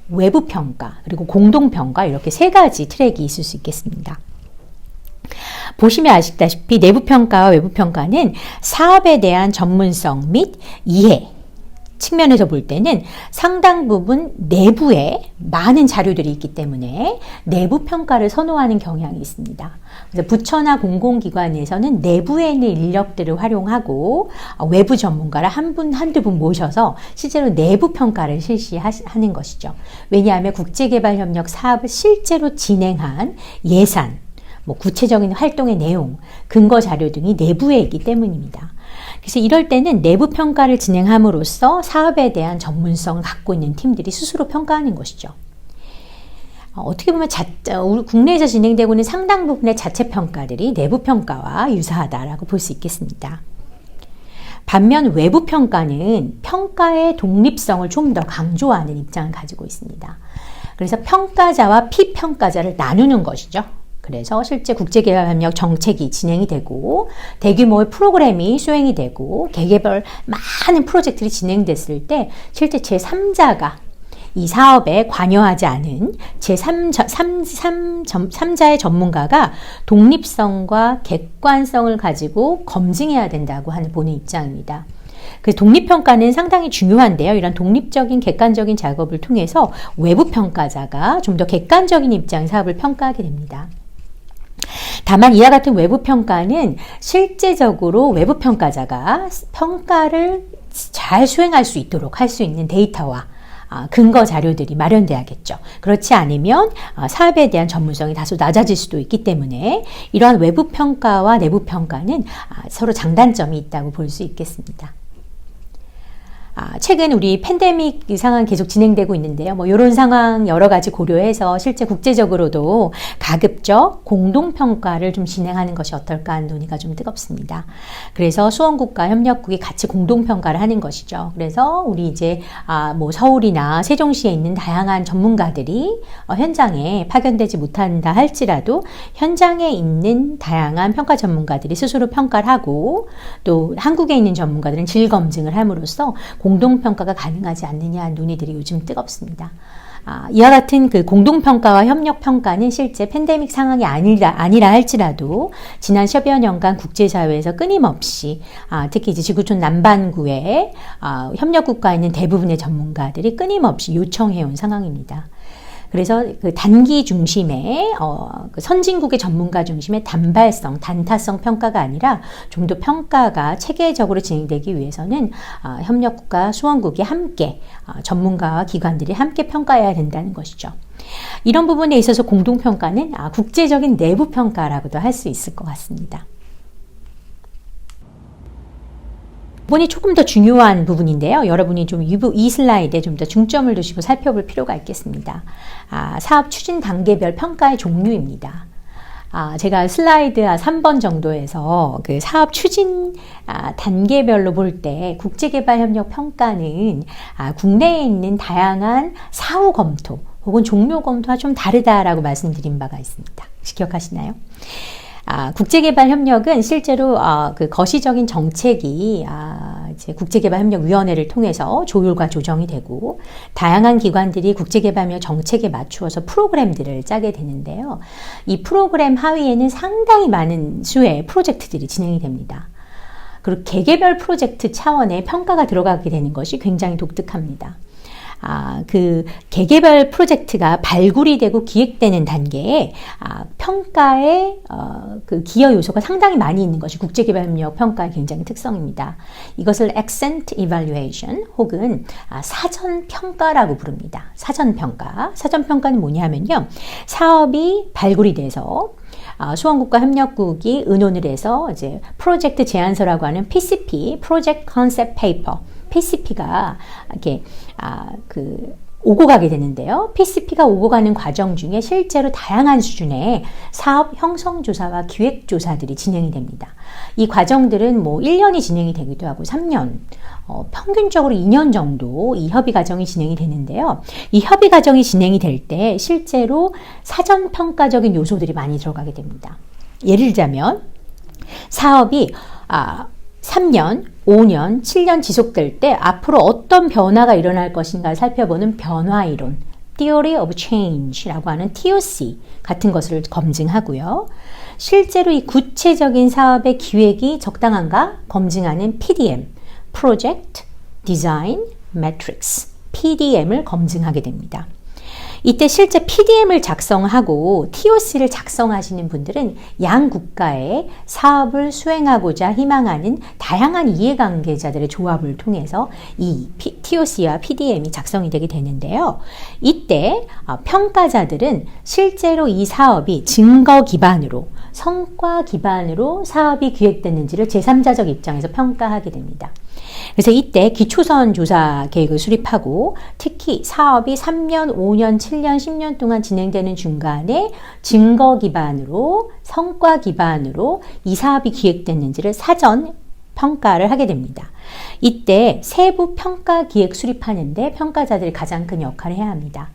외부평가, 그리고 공동평가 이렇게 세 가지 트랙이 있을 수 있겠습니다. 보시면 아시다시피 내부평가와 외부평가는 사업에 대한 전문성 및 이해 측면에서 볼 때는 상당 부분 내부에 많은 자료들이 있기 때문에 내부 평가를 선호하는 경향이 있습니다. 그래서 부처나 공공기관에서는 내부에 있는 인력들을 활용하고 외부 전문가를 한두 분 모셔서 실제로 내부 평가를 실시하는 것이죠. 왜냐하면 국제개발협력 사업을 실제로 진행한 예산, 구체적인 활동의 내용, 근거 자료 등이 내부에 있기 때문입니다. 그래서 이럴 때는 내부 평가를 진행함으로써 사업에 대한 전문성을 갖고 있는 팀들이 스스로 평가하는 것이죠. 어떻게 보면 우리 국내에서 진행되고 있는 상당 부분의 자체 평가들이 내부 평가와 유사하다라고 볼 수 있겠습니다. 반면 외부 평가는 평가의 독립성을 좀 더 강조하는 입장을 가지고 있습니다. 그래서 평가자와 피평가자를 나누는 것이죠. 그래서 실제 국제개발협력 정책이 진행이 되고 대규모의 프로그램이 수행이 되고 개개별 많은 프로젝트들이 진행됐을 때 실제 제3자가 이 사업에 관여하지 않은 제3자의 전문가가 독립성과 객관성을 가지고 검증해야 된다고 보는 입장입니다. 그 독립평가는 상당히 중요한데요. 이런 독립적인 객관적인 작업을 통해서 외부평가자가 좀 더 객관적인 입장 사업을 평가하게 됩니다. 다만 이와 같은 외부평가는 실제적으로 외부평가자가 평가를 잘 수행할 수 있도록 할 수 있는 데이터와 근거 자료들이 마련돼야겠죠. 그렇지 않으면 사업에 대한 전문성이 다소 낮아질 수도 있기 때문에 이러한 외부 평가와 내부 평가는 서로 장단점이 있다고 볼 수 있겠습니다. 최근 우리 팬데믹 상황 계속 진행되고 있는데요. 이런 상황 여러 가지 고려해서 실제 국제적으로도 가급적 공동평가를 좀 진행하는 것이 어떨까 하는 논의가 좀 뜨겁습니다. 그래서 수원국과 협력국이 같이 공동평가를 하는 것이죠. 그래서 우리 이제 서울이나 세종시에 있는 다양한 전문가들이 현장에 파견되지 못한다 할지라도 현장에 있는 다양한 평가 전문가들이 스스로 평가를 하고 또 한국에 있는 전문가들은 질 검증을 함으로써 공동평가가 가능하지 않느냐 하는 논의들이 요즘 뜨겁습니다. 이와 같은 그 공동평가와 협력평가는 실제 팬데믹 상황이 아니라 할지라도 지난 10여 년간 국제사회에서 끊임없이 특히 이제 지구촌 남반구에 협력국가에 있는 대부분의 전문가들이 끊임없이 요청해온 상황입니다. 그래서 그 단기 중심의 그 선진국의 전문가 중심의 단발성, 단타성 평가가 아니라 좀 더 평가가 체계적으로 진행되기 위해서는 협력국가, 수원국이 함께 전문가와 기관들이 함께 평가해야 된다는 것이죠. 이런 부분에 있어서 공동평가는 국제적인 내부평가라고도 할 수 있을 것 같습니다. 부분이 조금 더 중요한 부분인데요. 여러분이 좀 이 슬라이드에 좀 더 중점을 두시고 살펴볼 필요가 있겠습니다. 사업 추진 단계별 평가의 종류입니다. 제가 슬라이드 3번 정도에서 그 사업 추진 단계별로 볼 때 국제개발협력 평가는 국내에 있는 다양한 사후 검토 혹은 종료 검토와 좀 다르다라고 말씀드린 바가 있습니다. 혹시 기억하시나요? 국제개발협력은 실제로 그 거시적인 정책이 이제 국제개발협력위원회를 통해서 조율과 조정이 되고 다양한 기관들이 국제개발협력 정책에 맞추어서 프로그램들을 짜게 되는데요. 이 프로그램 하위에는 상당히 많은 수의 프로젝트들이 진행이 됩니다. 그리고 개개별 프로젝트 차원의 평가가 들어가게 되는 것이 굉장히 독특합니다. 그 개개별 프로젝트가 발굴이 되고 기획되는 단계에 평가의 그 기여 요소가 상당히 많이 있는 것이 국제개발협력 평가의 굉장히 특성입니다. 이것을 Accent Evaluation 혹은 사전평가라고 부릅니다. 사전평가. 사전평가는 뭐냐면요. 사업이 발굴이 돼서 수원국과 협력국이 의논을 해서 이제 프로젝트 제안서라고 하는 PCP, Project Concept Paper, PCP가 이렇게 오고 가게 되는데요. PCP가 오고 가는 과정 중에 실제로 다양한 수준의 사업 형성조사와 기획조사들이 진행이 됩니다. 이 과정들은 1년이 진행이 되기도 하고 3년, 평균적으로 2년 정도 이 협의 과정이 진행이 되는데요. 이 협의 과정이 진행이 될 때 실제로 사전평가적인 요소들이 많이 들어가게 됩니다. 예를 들자면 사업이 3년, 5년, 7년 지속될 때 앞으로 어떤 변화가 일어날 것인가를 살펴보는 변화이론, Theory of Change라고 하는 TOC 같은 것을 검증하고요. 실제로 이 구체적인 사업의 기획이 적당한가 검증하는 PDM, Project Design Matrix, PDM을 검증하게 됩니다. 이때 실제 PDM을 작성하고 TOC를 작성하시는 분들은 양 국가의 사업을 수행하고자 희망하는 다양한 이해관계자들의 조합을 통해서 이 TOC와 PDM이 작성이 되게 되는데요. 이때 평가자들은 실제로 이 사업이 증거 기반으로 성과 기반으로 사업이 기획됐는지를 제3자적 입장에서 평가하게 됩니다. 그래서 이때 기초선 조사 계획을 수립하고 특히 사업이 3년, 5년, 7년, 10년 동안 진행되는 중간에 증거 기반으로 성과 기반으로 이 사업이 기획됐는지를 사전 평가를 하게 됩니다. 이때 세부 평가 기획 수립하는데 평가자들이 가장 큰 역할을 해야 합니다.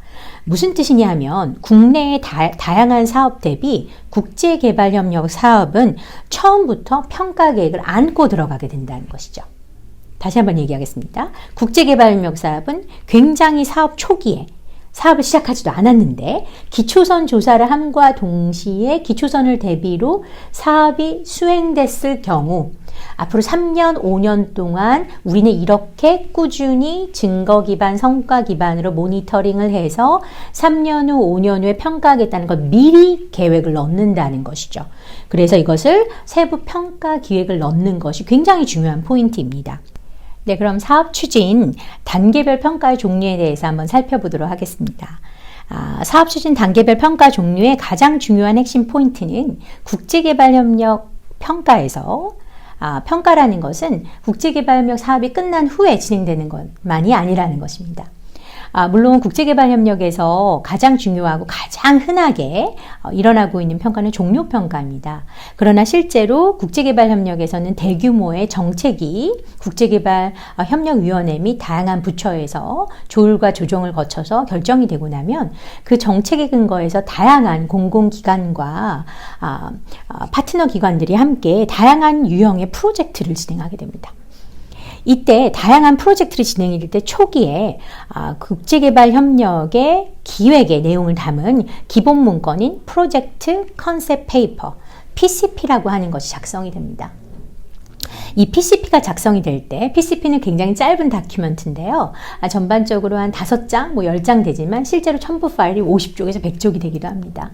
무슨 뜻이냐 하면 국내의 다양한 사업 대비 국제개발협력 사업은 처음부터 평가 계획을 안고 들어가게 된다는 것이죠. 다시 한번 얘기하겠습니다. 국제개발협력 사업은 굉장히 사업 초기에 사업을 시작하지도 않았는데 기초선 조사를 함과 동시에 기초선을 대비로 사업이 수행됐을 경우 앞으로 3년, 5년 동안 우리는 이렇게 꾸준히 증거 기반, 성과 기반으로 모니터링을 해서 3년 후, 5년 후에 평가하겠다는 것 미리 계획을 넣는다는 것이죠. 그래서 이것을 세부 평가 기획을 넣는 것이 굉장히 중요한 포인트입니다. 네, 그럼 사업 추진 단계별 평가의 종류에 대해서 한번 살펴보도록 하겠습니다. 사업 추진 단계별 평가 종류의 가장 중요한 핵심 포인트는 국제개발협력 평가에서 평가라는 것은 국제개발협력 사업이 끝난 후에 진행되는 것만이 아니라는 것입니다. 물론 국제개발협력에서 가장 중요하고 가장 흔하게 일어나고 있는 평가는 종료평가입니다. 그러나 실제로 국제개발협력에서는 대규모의 정책이 국제개발협력위원회 및 다양한 부처에서 조율과 조정을 거쳐서 결정이 되고 나면 그 정책에 근거해서 다양한 공공기관과 파트너 기관들이 함께 다양한 유형의 프로젝트를 진행하게 됩니다. 이때 다양한 프로젝트를 진행할 때 초기에 국제개발협력의 기획의 내용을 담은 기본 문건인 프로젝트 컨셉 페이퍼, PCP라고 하는 것이 작성이 됩니다. 이 PCP가 작성이 될 때, PCP는 굉장히 짧은 다큐멘트인데요. 전반적으로 한 5장, 10장 되지만 실제로 첨부 파일이 50쪽에서 100쪽이 되기도 합니다.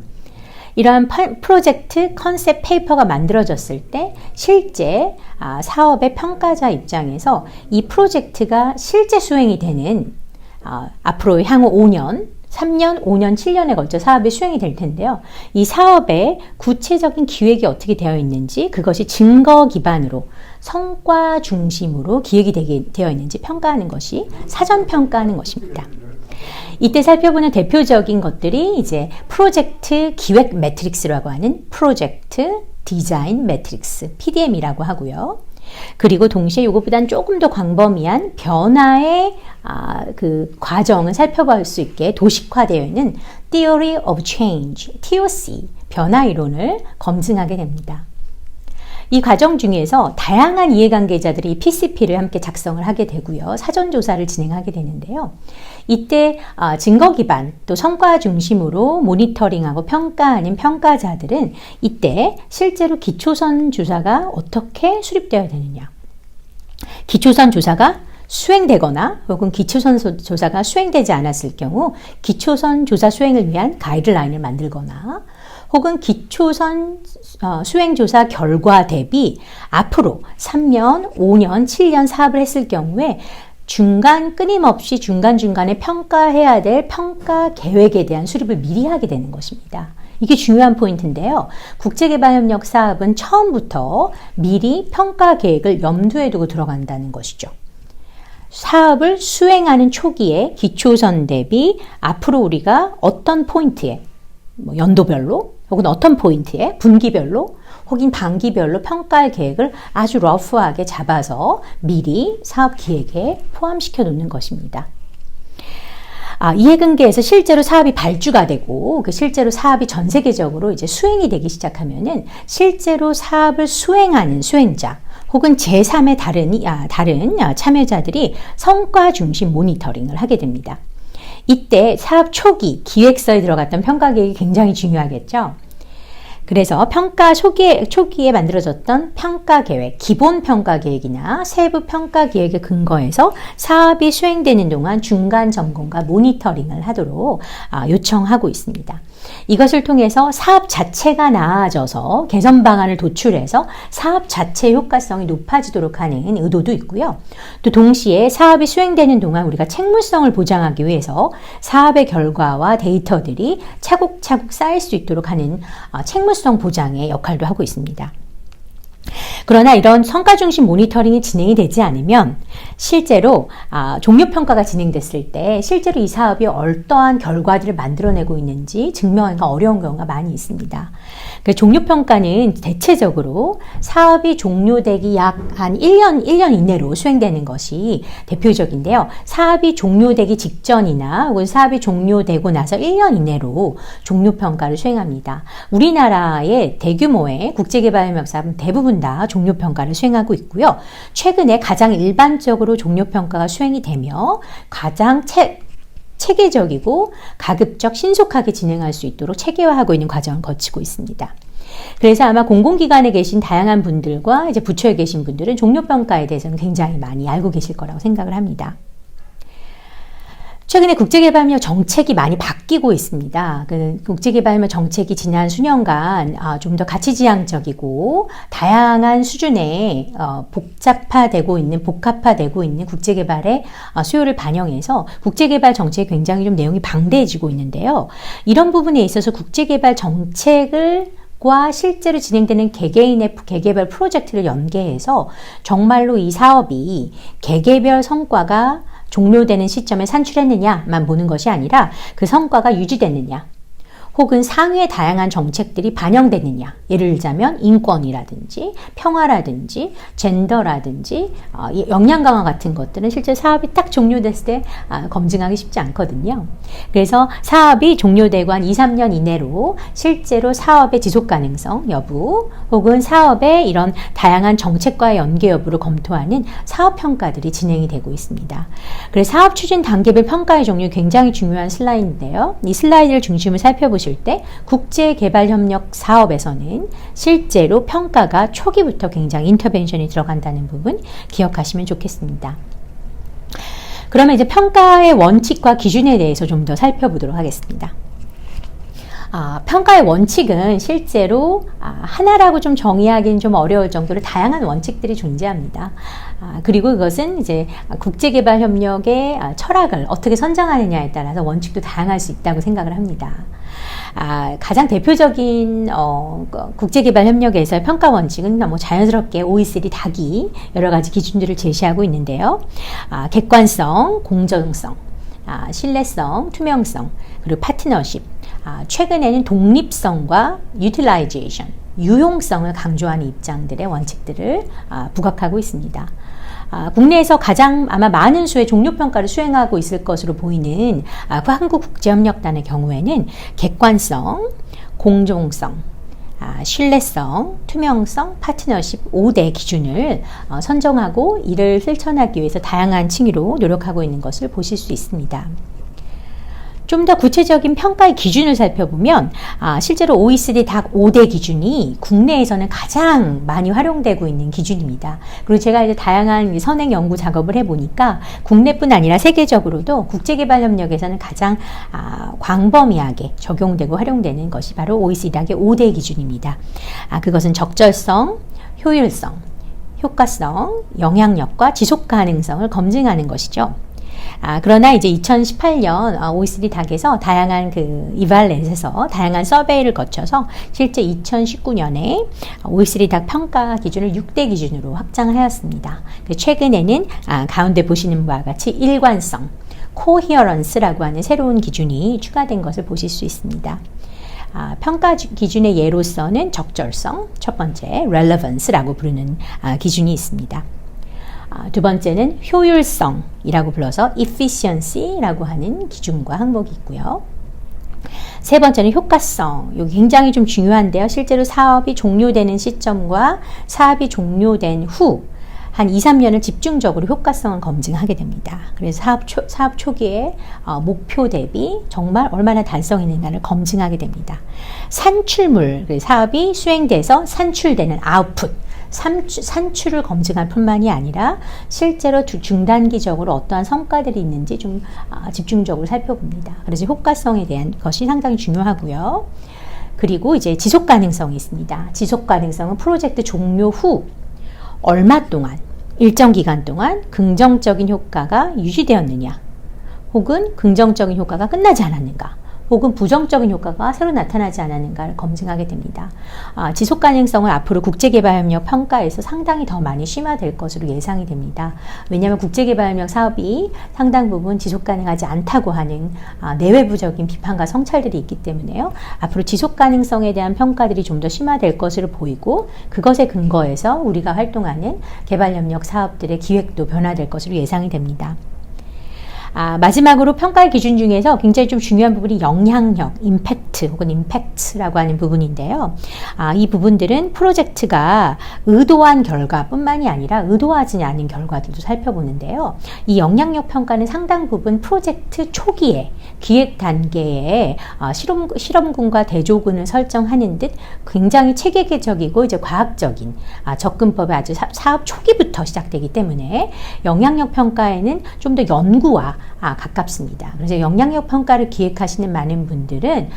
이러한 프로젝트 컨셉 페이퍼가 만들어졌을 때 실제 사업의 평가자 입장에서 이 프로젝트가 실제 수행이 되는 앞으로 향후 5년, 3년, 5년, 7년에 걸쳐 사업이 수행이 될 텐데요. 이 사업의 구체적인 기획이 어떻게 되어 있는지, 그것이 증거 기반으로 성과 중심으로 기획이 되어 있는지 평가하는 것이 사전 평가하는 것입니다. 이때 살펴보는 대표적인 것들이 이제 프로젝트 기획 매트릭스라고 하는 프로젝트 디자인 매트릭스, PDM이라고 하고요. 그리고 동시에 이것보다는 조금 더 광범위한 변화의 그 과정을 살펴볼 수 있게 도식화되어 있는 Theory of Change, TOC, 변화 이론을 검증하게 됩니다. 이 과정 중에서 다양한 이해관계자들이 PCP를 함께 작성을 하게 되고요. 사전조사를 진행하게 되는데요. 이때 증거 기반 또 성과 중심으로 모니터링하고 평가하는 평가자들은 이때 실제로 기초선 조사가 어떻게 수립되어야 되느냐. 기초선 조사가 수행되거나 혹은 기초선 조사가 수행되지 않았을 경우 기초선 조사 수행을 위한 가이드라인을 만들거나 혹은 기초선 수행조사 결과 대비 앞으로 3년, 5년, 7년 사업을 했을 경우에 끊임없이 중간중간에 평가해야 될 평가 계획에 대한 수립을 미리 하게 되는 것입니다. 이게 중요한 포인트인데요. 국제개발협력 사업은 처음부터 미리 평가 계획을 염두에 두고 들어간다는 것이죠. 사업을 수행하는 초기에 기초선 대비 앞으로 우리가 어떤 포인트에 연도별로 혹은 어떤 포인트에 분기별로 혹은 반기별로 평가할 계획을 아주 러프하게 잡아서 미리 사업 기획에 포함시켜 놓는 것입니다. 이해 근거에서 실제로 사업이 발주가 되고 실제로 사업이 전 세계적으로 이제 수행이 되기 시작하면은 실제로 사업을 수행하는 수행자 혹은 제3의 다른 참여자들이 성과 중심 모니터링을 하게 됩니다. 이때 사업 초기 기획서에 들어갔던 평가 계획이 굉장히 중요하겠죠. 그래서 평가 초기에 만들어졌던 평가 계획, 기본 평가 계획이나 세부 평가 계획에 근거해서 사업이 수행되는 동안 중간 점검과 모니터링을 하도록 요청하고 있습니다. 이것을 통해서 사업 자체가 나아져서 개선 방안을 도출해서 사업 자체의 효과성이 높아지도록 하는 의도도 있고요. 또 동시에 사업이 수행되는 동안 우리가 책무성을 보장하기 위해서 사업의 결과와 데이터들이 차곡차곡 쌓일 수 있도록 하는 책무성 보장의 역할도 하고 있습니다. 그러나 이런 성과 중심 모니터링이 진행이 되지 않으면 실제로 종료평가가 진행됐을 때 실제로 이 사업이 어떠한 결과들을 만들어내고 있는지 증명하기가 어려운 경우가 많이 있습니다. 종료평가는 대체적으로 사업이 종료되기 약 한 1년 이내로 수행되는 것이 대표적인데요. 사업이 종료되기 직전이나 혹은 사업이 종료되고 나서 1년 이내로 종료평가를 수행합니다. 우리나라의 대규모의 국제개발협력 사업은 대부분 다 종료평가를 수행하고 있고요. 최근에 가장 일반적으로 종료평가가 수행이 되며 가장 체계적이고 가급적 신속하게 진행할 수 있도록 체계화하고 있는 과정을 거치고 있습니다. 그래서 아마 공공기관에 계신 다양한 분들과 이제 부처에 계신 분들은 종료평가에 대해서는 굉장히 많이 알고 계실 거라고 생각을 합니다. 최근에 국제개발협력 정책이 많이 바뀌고 있습니다. 그 국제개발협력 정책이 지난 수년간 좀 더 가치지향적이고 다양한 수준의 복합화되고 있는 국제개발의 수요를 반영해서 국제개발 정책이 굉장히 좀 내용이 방대해지고 있는데요. 이런 부분에 있어서 국제개발 정책을 과 실제로 진행되는 개개인의 개개별 프로젝트를 연계해서 정말로 이 사업이 개개별 성과가 종료되는 시점에 산출했느냐만 보는 것이 아니라 그 성과가 유지됐느냐, 혹은 상위의 다양한 정책들이 반영됐느냐, 예를 들자면 인권이라든지 평화라든지 젠더라든지 역량 강화 같은 것들은 실제 사업이 딱 종료됐을 때 검증하기 쉽지 않거든요. 그래서 사업이 종료되고 한 2, 3년 이내로 실제로 사업의 지속 가능성 여부 혹은 사업의 이런 다양한 정책과의 연계 여부를 검토하는 사업 평가들이 진행이 되고 있습니다. 그래서 사업 추진 단계별 평가의 종류 굉장히 중요한 슬라이드인데요. 이 슬라이드를 중심으로 살펴보실 때 국제개발협력 사업에서는 실제로 평가가 초기부터 굉장히 인터벤션이 들어간다는 부분 기억하시면 좋겠습니다. 그러면 이제 평가의 원칙과 기준에 대해서 좀 더 살펴보도록 하겠습니다. 평가의 원칙은 실제로 하나라고 좀 정의하기는 좀 어려울 정도로 다양한 원칙들이 존재합니다. 그리고 그것은 이제 국제개발협력의 철학을 어떻게 선정하느냐에 따라서 원칙도 다양할 수 있다고 생각을 합니다. 가장 대표적인 국제개발협력에서의 평가 원칙은 자연스럽게 OECD 닭이 여러 가지 기준들을 제시하고 있는데요. 객관성, 공정성, 신뢰성, 투명성, 그리고 파트너십, 최근에는 독립성과 유틸라이제이션, 유용성을 강조하는 입장들의 원칙들을 부각하고 있습니다. 국내에서 가장 아마 많은 수의 종료평가를 수행하고 있을 것으로 보이는 한국국제협력단의 경우에는 객관성, 공정성, 신뢰성, 투명성, 파트너십 5대 기준을 선정하고 이를 실천하기 위해서 다양한 층위로 노력하고 있는 것을 보실 수 있습니다. 좀 더 구체적인 평가의 기준을 살펴보면 실제로 OECD 닭 5대 기준이 국내에서는 가장 많이 활용되고 있는 기준입니다. 그리고 제가 이제 다양한 선행 연구 작업을 해보니까 국내뿐 아니라 세계적으로도 국제개발협력에서는 가장 광범위하게 적용되고 활용되는 것이 바로 OECD 닭의 5대 기준입니다. 그것은 적절성, 효율성, 효과성, 영향력과 지속 가능성을 검증하는 것이죠. 그러나 이제 2018년 OECD 닭에서 다양한 이발렛에서 다양한 서베이를 거쳐서 실제 2019년에 OECD 닭 평가 기준을 6대 기준으로 확장하였습니다. 최근에는 가운데 보시는 바와 같이 일관성, 코히어런스라고 하는 새로운 기준이 추가된 것을 보실 수 있습니다. 평가 기준의 예로서는 적절성, 첫 번째 relevance라고 부르는 기준이 있습니다. 두 번째는 효율성이라고 불러서 efficiency라고 하는 기준과 항목이 있고요. 세 번째는 효과성, 여기 굉장히 좀 중요한데요. 실제로 사업이 종료되는 시점과 사업이 종료된 후 한 2, 3년을 집중적으로 효과성을 검증하게 됩니다. 그래서 사업 초기에 목표 대비 정말 얼마나 달성이 있는가를 검증하게 됩니다. 산출물, 사업이 수행돼서 산출되는 아웃풋, 산출을 검증할 뿐만이 아니라 실제로 중단기적으로 어떠한 성과들이 있는지 좀 집중적으로 살펴봅니다. 그래서 효과성에 대한 것이 상당히 중요하고요. 그리고 이제 지속 가능성이 있습니다. 지속 가능성은 프로젝트 종료 후 얼마 동안, 일정 기간 동안 긍정적인 효과가 유지되었느냐, 혹은 긍정적인 효과가 끝나지 않았는가, 혹은 부정적인 효과가 새로 나타나지 않았는가를 검증하게 됩니다. 지속 가능성은 앞으로 국제개발협력 평가에서 상당히 더 많이 심화될 것으로 예상이 됩니다. 왜냐하면 국제개발협력 사업이 상당 부분 지속 가능하지 않다고 하는 내외부적인 비판과 성찰들이 있기 때문에요. 앞으로 지속 가능성에 대한 평가들이 좀 더 심화될 것으로 보이고 그것에 근거해서 우리가 활동하는 개발협력 사업들의 기획도 변화될 것으로 예상이 됩니다. 마지막으로 평가의 기준 중에서 굉장히 좀 중요한 부분이 영향력, 임팩트 혹은 임팩트라고 하는 부분인데요. 이 부분들은 프로젝트가 의도한 결과뿐만 뿐만이 아니라 의도하지 않은 결과들도 살펴보는데요. 이 영향력 평가는 상당 부분 프로젝트 초기에 기획 단계에 실험군과 대조군을 설정하는 듯 굉장히 체계적이고 이제 과학적인 접근법이 아주 사업 초기부터 시작되기 때문에 영향력 평가에는 좀 더 연구와 가깝습니다. 그래서 영향력 평가를 기획하시는 많은 분들은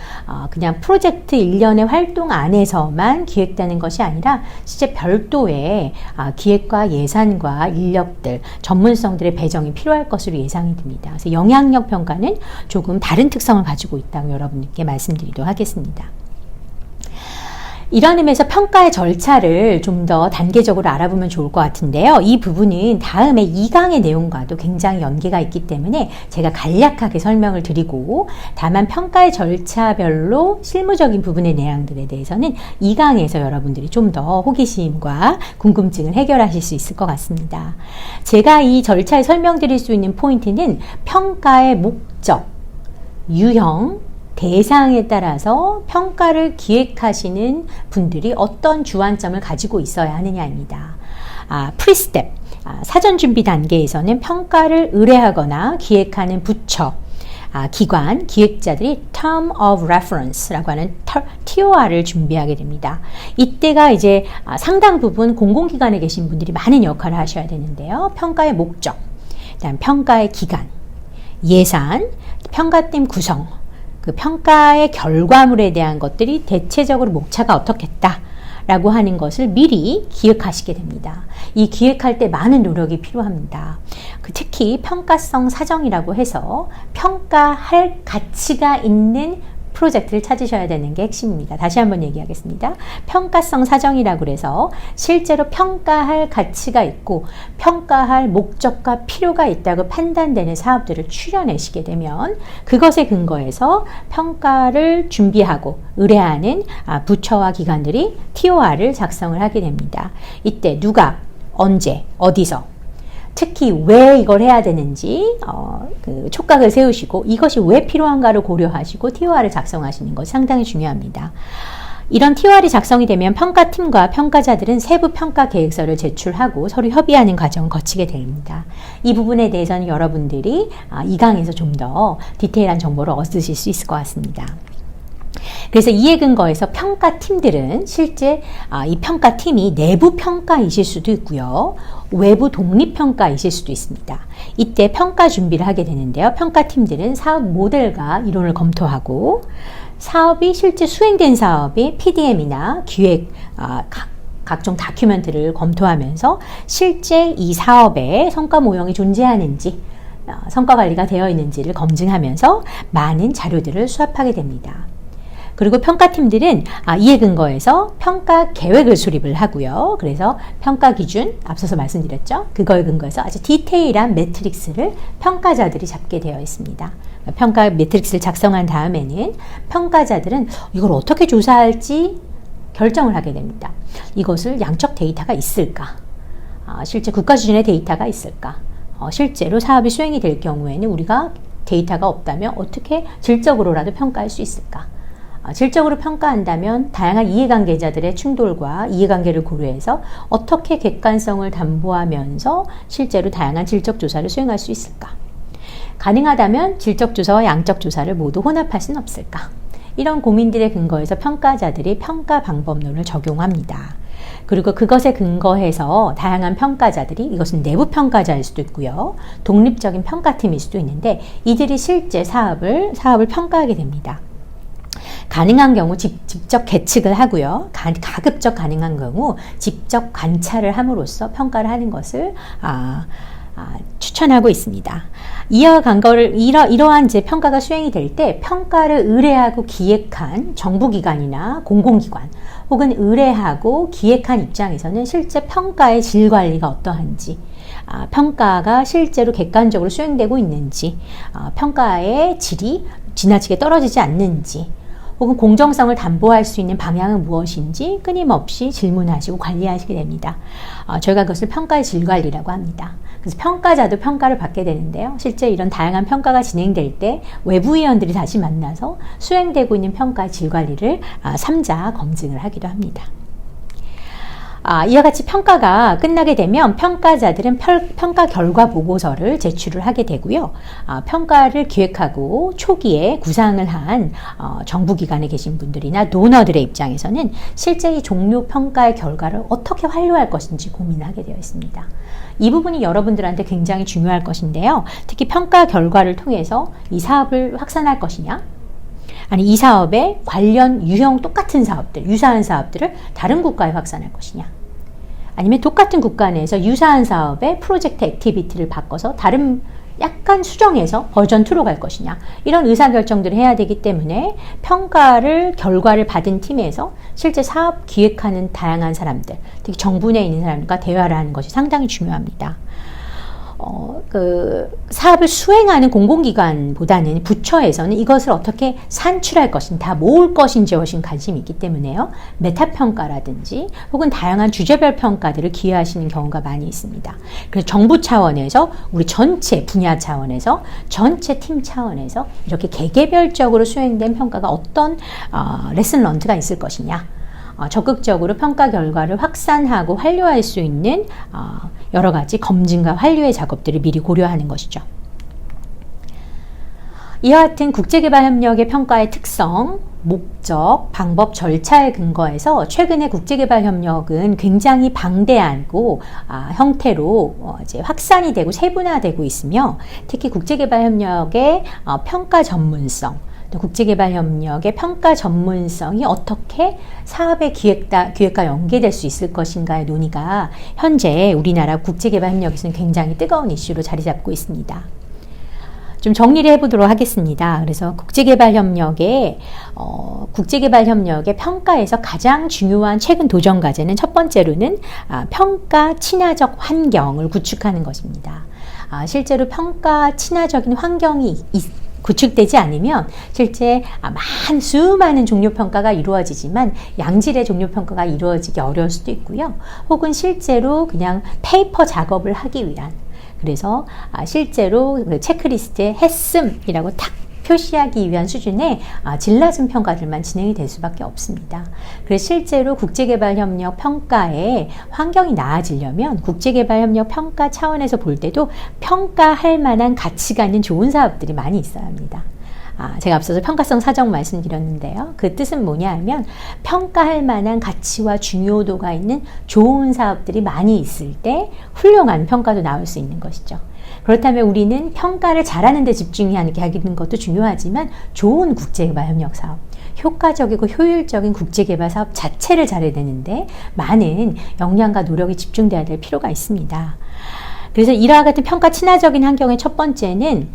그냥 프로젝트 1년의 활동 안에서만 기획되는 것이 아니라 실제 별도의 기획과 예산과 인력들, 전문성들의 배정이 필요할 것으로 예상이 됩니다. 그래서 영향력 평가는 조금 다른 특성을 가지고 있다고 여러분께 말씀드리도록 하겠습니다. 이런 의미에서 평가의 절차를 좀 더 단계적으로 알아보면 좋을 것 같은데요. 이 부분은 다음에 2강의 내용과도 굉장히 연계가 있기 때문에 제가 간략하게 설명을 드리고, 다만 평가의 절차별로 실무적인 부분의 내용들에 대해서는 2강에서 여러분들이 좀 더 호기심과 궁금증을 해결하실 수 있을 것 같습니다. 제가 이 절차에 설명드릴 수 있는 포인트는 평가의 목적, 유형, 대상에 따라서 평가를 기획하시는 분들이 어떤 주안점을 가지고 있어야 하느냐입니다. 프리스텝, 사전 준비 단계에서는 평가를 의뢰하거나 기획하는 부처, 기관, 기획자들이 Term of Reference라고 하는 TOR을 준비하게 됩니다. 이때가 이제 상당 부분 공공기관에 계신 분들이 많은 역할을 하셔야 되는데요. 평가의 목적, 그다음 평가의 기간, 예산, 평가팀 구성, 그 평가의 결과물에 대한 것들이 대체적으로 목차가 어떻겠다라고 하는 것을 미리 기획하시게 됩니다. 이 기획할 때 많은 노력이 필요합니다. 특히 평가성 사정이라고 해서 평가할 가치가 있는 프로젝트를 찾으셔야 되는 게 핵심입니다. 다시 한번 얘기하겠습니다. 평가성 사정이라고 해서 실제로 평가할 가치가 있고 평가할 목적과 필요가 있다고 판단되는 사업들을 추려내시게 되면 그것에 근거해서 평가를 준비하고 의뢰하는 부처와 기관들이 TOR을 작성을 하게 됩니다. 이때 누가, 언제, 어디서, 특히 왜 이걸 해야 되는지 그 촉각을 세우시고 이것이 왜 필요한가를 고려하시고 TOR을 작성하시는 것이 상당히 중요합니다. 이런 TOR이 작성이 되면 평가팀과 평가자들은 세부 평가 계획서를 제출하고 서로 협의하는 과정을 거치게 됩니다. 이 부분에 대해서는 여러분들이 이 강에서 좀 더 디테일한 정보를 얻으실 수 있을 것 같습니다. 그래서 이에 근거해서 평가팀들은 실제 이 평가팀이 내부 평가이실 수도 있고요. 외부 독립평가이실 수도 있습니다. 이때 평가 준비를 하게 되는데요. 평가팀들은 사업 모델과 이론을 검토하고 사업이 실제 수행된 사업이 PDM이나 기획, 각종 다큐멘트를 검토하면서 실제 이 사업에 성과 모형이 존재하는지 성과 관리가 되어 있는지를 검증하면서 많은 자료들을 수합하게 됩니다. 그리고 평가팀들은 이에 근거해서 평가 계획을 수립을 하고요. 그래서 평가 기준, 앞서서 말씀드렸죠. 그거에 근거해서 아주 디테일한 매트릭스를 평가자들이 잡게 되어 있습니다. 평가 매트릭스를 작성한 다음에는 평가자들은 이걸 어떻게 조사할지 결정을 하게 됩니다. 이것을 양적 데이터가 있을까? 실제 국가 수준의 데이터가 있을까? 실제로 사업이 수행이 될 경우에는 우리가 데이터가 없다면 어떻게 질적으로라도 평가할 수 있을까? 질적으로 평가한다면 다양한 이해관계자들의 충돌과 이해관계를 고려해서 어떻게 객관성을 담보하면서 실제로 다양한 질적 조사를 수행할 수 있을까? 가능하다면 질적 조사와 양적 조사를 모두 혼합할 수는 없을까? 이런 고민들에 근거해서 평가자들이 평가 방법론을 적용합니다. 그리고 그것에 근거해서 다양한 평가자들이, 이것은 내부 평가자일 수도 있고요. 독립적인 평가팀일 수도 있는데 이들이 실제 사업을 평가하게 됩니다. 가능한 경우 직접 계측을 하고요. 가급적 가능한 경우 직접 관찰을 함으로써 평가를 하는 것을 추천하고 있습니다. 이와 관계를 이러한 이제 평가가 수행이 될 때 평가를 의뢰하고 기획한 정부기관이나 공공기관 혹은 의뢰하고 기획한 입장에서는 실제 평가의 질 관리가 어떠한지, 평가가 실제로 객관적으로 수행되고 있는지, 평가의 질이 지나치게 떨어지지 않는지, 혹은 공정성을 담보할 수 있는 방향은 무엇인지 끊임없이 질문하시고 관리하시게 됩니다. 저희가 그것을 평가의 질관리라고 합니다. 그래서 평가자도 평가를 받게 되는데요. 실제 이런 다양한 평가가 진행될 때 외부위원들이 다시 만나서 수행되고 있는 평가의 질관리를 3자 검증을 하기도 합니다. 이와 같이 평가가 끝나게 되면 평가자들은 평가 결과 보고서를 제출을 하게 되고요. 평가를 기획하고 초기에 구상을 한 정부기관에 계신 분들이나 도너들의 입장에서는 실제 이 종료 평가의 결과를 어떻게 활용할 것인지 고민하게 되어 있습니다. 이 부분이 여러분들한테 굉장히 중요할 것인데요. 특히 평가 결과를 통해서 이 사업을 확산할 것이냐, 아니 이 사업의 관련 유형 똑같은 사업들, 유사한 사업들을 다른 국가에 확산할 것이냐, 아니면 똑같은 국가 내에서 유사한 사업의 프로젝트 액티비티를 바꿔서 다른 약간 수정해서 버전 2로 갈 것이냐, 이런 의사결정들을 해야 되기 때문에 결과를 받은 팀에서 실제 사업 기획하는 다양한 사람들, 특히 정부 내에 있는 사람들과 대화를 하는 것이 상당히 중요합니다. 사업을 수행하는 공공기관보다는 부처에서는 이것을 어떻게 산출할 것인지, 다 모을 것인지 훨씬 관심이 있기 때문에요. 메타평가라든지 혹은 다양한 주제별 평가들을 기여하시는 경우가 많이 있습니다. 그래서 정부 차원에서, 우리 전체 분야 차원에서, 전체 팀 차원에서 이렇게 개개별적으로 수행된 평가가 어떤 레슨 런트가 있을 것이냐, 적극적으로 평가 결과를 확산하고 활용할 수 있는 여러 가지 검증과 완료의 작업들을 미리 고려하는 것이죠. 이와 같은 국제개발협력의 평가의 특성, 목적, 방법, 절차에 근거해서 최근에 국제개발협력은 굉장히 방대하고 형태로 이제 확산이 되고 세분화되고 있으며, 특히 국제개발협력의 평가 전문성, 국제개발협력의 평가 전문성이 어떻게 사업의 기획과 연계될 수 있을 것인가의 논의가 현재 우리나라 국제개발협력에서는 굉장히 뜨거운 이슈로 자리 잡고 있습니다. 좀 정리를 해보도록 하겠습니다. 그래서 국제개발협력의 평가에서 가장 중요한 최근 도전 과제는 첫 번째로는 평가 친화적 환경을 구축하는 것입니다. 실제로 평가 친화적인 환경이 구축되지 않으면 실제 수많은 종료평가가 이루어지지만 양질의 종료평가가 이루어지기 어려울 수도 있고요. 혹은 실제로 그냥 페이퍼 작업을 하기 위한, 그래서 실제로 그 체크리스트에 했음이라고 탁 표시하기 위한 수준의 질 낮은 평가들만 진행이 될 수밖에 없습니다. 그래서 실제로 국제개발협력 평가의 환경이 나아지려면 국제개발협력 평가 차원에서 볼 때도 평가할 만한 가치가 있는 좋은 사업들이 많이 있어야 합니다. 제가 앞서서 평가성 사정 말씀드렸는데요. 그 뜻은 뭐냐 하면 평가할 만한 가치와 중요도가 있는 좋은 사업들이 많이 있을 때 훌륭한 평가도 나올 수 있는 것이죠. 그렇다면 우리는 평가를 잘하는 데 집중하는 것도 중요하지만 좋은 국제개발협력 사업, 효과적이고 효율적인 국제개발 사업 자체를 잘해야 되는데 많은 역량과 노력이 집중돼야 될 필요가 있습니다. 그래서 이와 같은 평가 친화적인 환경의 첫 번째는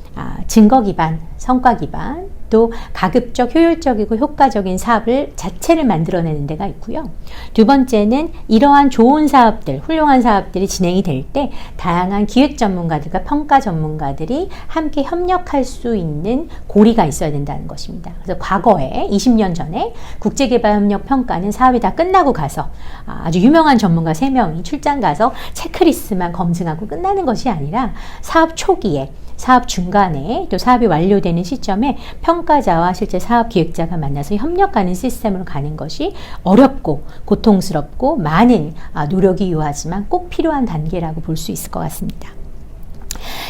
증거 기반, 성과 기반, 또 가급적 효율적이고 효과적인 사업을 자체를 만들어내는 데가 있고요. 두 번째는 이러한 좋은 사업들, 훌륭한 사업들이 진행이 될 때 다양한 기획 전문가들과 평가 전문가들이 함께 협력할 수 있는 고리가 있어야 된다는 것입니다. 그래서 과거에 20년 전에 국제개발협력 평가는 사업이 다 끝나고 가서 아주 유명한 전문가 3명이 출장 가서 체크리스트만 검증하고 끝나는 것이 아니라 사업 초기에, 사업 중간에, 또 사업이 완료되는 시점에 평가자와 실제 사업 기획자가 만나서 협력하는 시스템으로 가는 것이 어렵고 고통스럽고 많은 노력이 요하지만 꼭 필요한 단계라고 볼 수 있을 것 같습니다.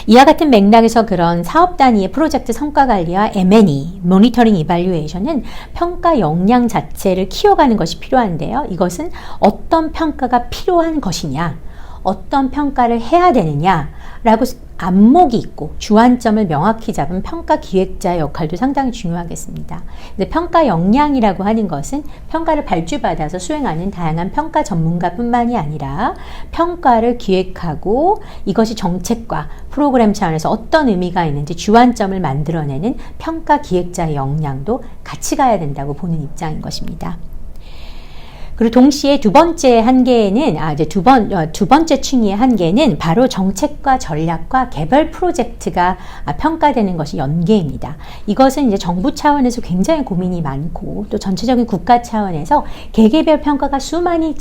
이와 같은 맥락에서 그런 사업 단위의 프로젝트 성과 관리와 M&E, 모니터링 이발루에이션은 평가 역량 자체를 키워가는 것이 필요한데요. 이것은 어떤 평가가 필요한 것이냐, 어떤 평가를 해야 되느냐라고 안목이 있고 주안점을 명확히 잡은 평가 기획자의 역할도 상당히 중요하겠습니다. 평가 역량이라고 하는 것은 평가를 발주받아서 수행하는 다양한 평가 전문가뿐만이 아니라 평가를 기획하고 이것이 정책과 프로그램 차원에서 어떤 의미가 있는지 주안점을 만들어내는 평가 기획자의 역량도 같이 가야 된다고 보는 입장인 것입니다. 그리고 동시에 두 번째 한계는, 두 번째 층위의 한계는 바로 정책과 전략과 개별 프로젝트가 평가되는 것이 연계입니다. 이것은 이제 정부 차원에서 굉장히 고민이 많고 또 전체적인 국가 차원에서 개개별 평가가 수많게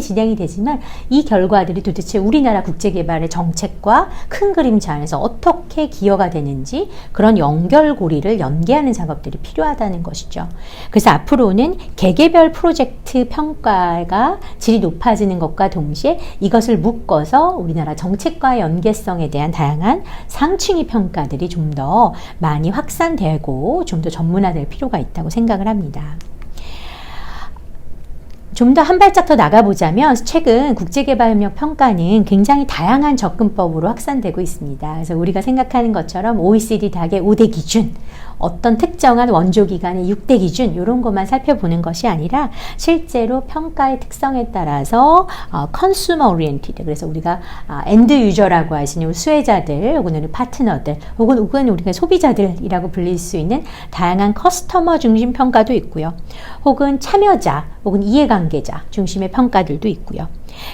진행이 되지만 이 결과들이 도대체 우리나라 국제개발의 정책과 큰 그림 차원에서 어떻게 기여가 되는지 그런 연결고리를 연계하는 작업들이 필요하다는 것이죠. 그래서 앞으로는 개개별 프로젝트 평가가 질이 높아지는 것과 동시에 이것을 묶어서 우리나라 정책과의 연계성에 대한 다양한 상층위 평가들이 좀 더 많이 확산되고 좀 더 전문화될 필요가 있다고 생각을 합니다. 좀 더 한 발짝 더 나가보자면 최근 국제개발협력 평가는 굉장히 다양한 접근법으로 확산되고 있습니다. 그래서 우리가 생각하는 것처럼 OECD 닥의 5대 기준, 어떤 특정한 원조기관의 6대 기준 이런 것만 살펴보는 것이 아니라 실제로 평가의 특성에 따라서 consumer oriented, 그래서 우리가 end user라고 할 수 있는 수혜자들 혹은 파트너들 혹은 우리가 소비자들이라고 불릴 수 있는 다양한 커스터머 중심 평가도 있고요. 혹은 참여자 혹은 이해관계자 중심의 평가들도 있고요.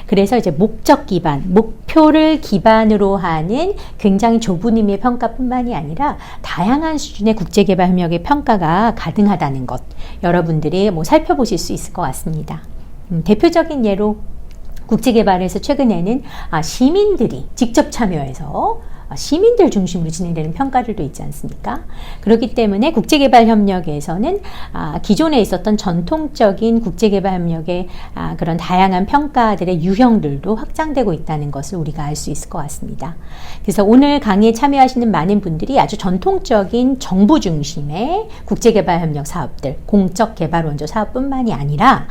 그래서 이제 목적 기반, 목표를 기반으로 하는 굉장히 좁은 의미의 평가뿐만이 아니라 다양한 수준의 국제개발협력의 평가가 가능하다는 것, 여러분들이 살펴보실 수 있을 것 같습니다. 대표적인 예로 국제개발에서 최근에는 시민들이 직접 참여해서 시민들 중심으로 진행되는 평가들도 있지 않습니까? 그렇기 때문에 국제개발협력에서는 기존에 있었던 전통적인 국제개발협력의 그런 다양한 평가들의 유형들도 확장되고 있다는 것을 우리가 알 수 있을 것 같습니다. 그래서 오늘 강의에 참여하시는 많은 분들이 아주 전통적인 정부 중심의 국제개발협력 사업들, 공적개발원조 사업뿐만이 아니라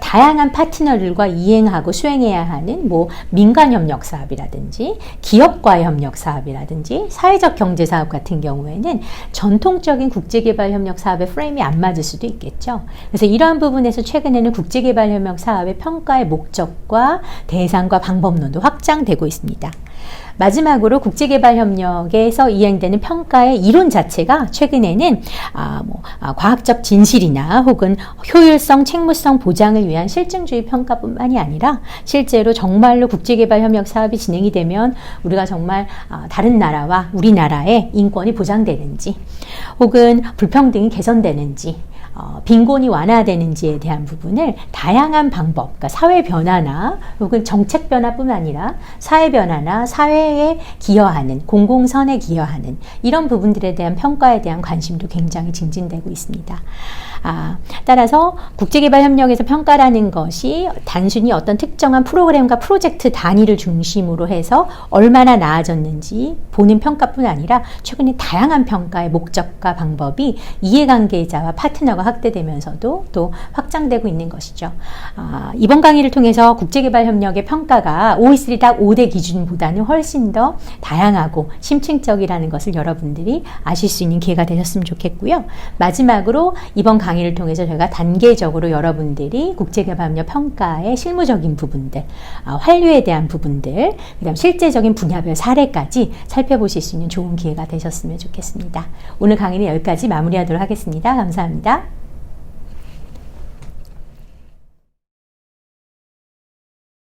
다양한 파트너들과 이행하고 수행해야 하는 민간협력 사업이라든지 기업과의 협력 사업 이라든지 사회적 경제사업 같은 경우에는 전통적인 국제개발협력 사업의 프레임이 안 맞을 수도 있겠죠. 그래서 이러한 부분에서 최근에는 국제개발협력 사업의 평가의 목적과 대상과 방법론도 확장되고 있습니다. 마지막으로 국제개발협력에서 이행되는 평가의 이론 자체가 최근에는 과학적 진실이나 혹은 효율성, 책무성 보장을 위한 실증주의 평가뿐만이 아니라 실제로 정말로 국제개발협력 사업이 진행이 되면 우리가 정말 다른 나라와 우리나라의 인권이 보장되는지 혹은 불평등이 개선되는지 빈곤이 완화되는지에 대한 부분을 다양한 방법, 그러니까 사회 변화나 혹은 정책 변화뿐만 아니라 사회 변화나 사회에 기여하는, 공공선에 기여하는 이런 부분들에 대한 평가에 대한 관심도 굉장히 증진되고 있습니다. 따라서 국제개발협력에서 평가라는 것이 단순히 어떤 특정한 프로그램과 프로젝트 단위를 중심으로 해서 얼마나 나아졌는지 보는 평가뿐 아니라 최근에 다양한 평가의 목적과 방법이 이해관계자와 파트너가 확대되면서도 또 확장되고 있는 것이죠. 이번 강의를 통해서 국제개발협력의 평가가 OECD 닥 5대 기준보다는 훨씬 더 다양하고 심층적이라는 것을 여러분들이 아실 수 있는 기회가 되셨으면 좋겠고요. 마지막으로 이번 강의를 통해서 저희가 단계적으로 여러분들이 국제개발협력 평가의 실무적인 부분들, 환류에 대한 부분들, 그다음 실제적인 분야별 사례까지 살펴보실 수 있는 좋은 기회가 되셨으면 좋겠습니다. 오늘 강의는 여기까지 마무리하도록 하겠습니다. 감사합니다.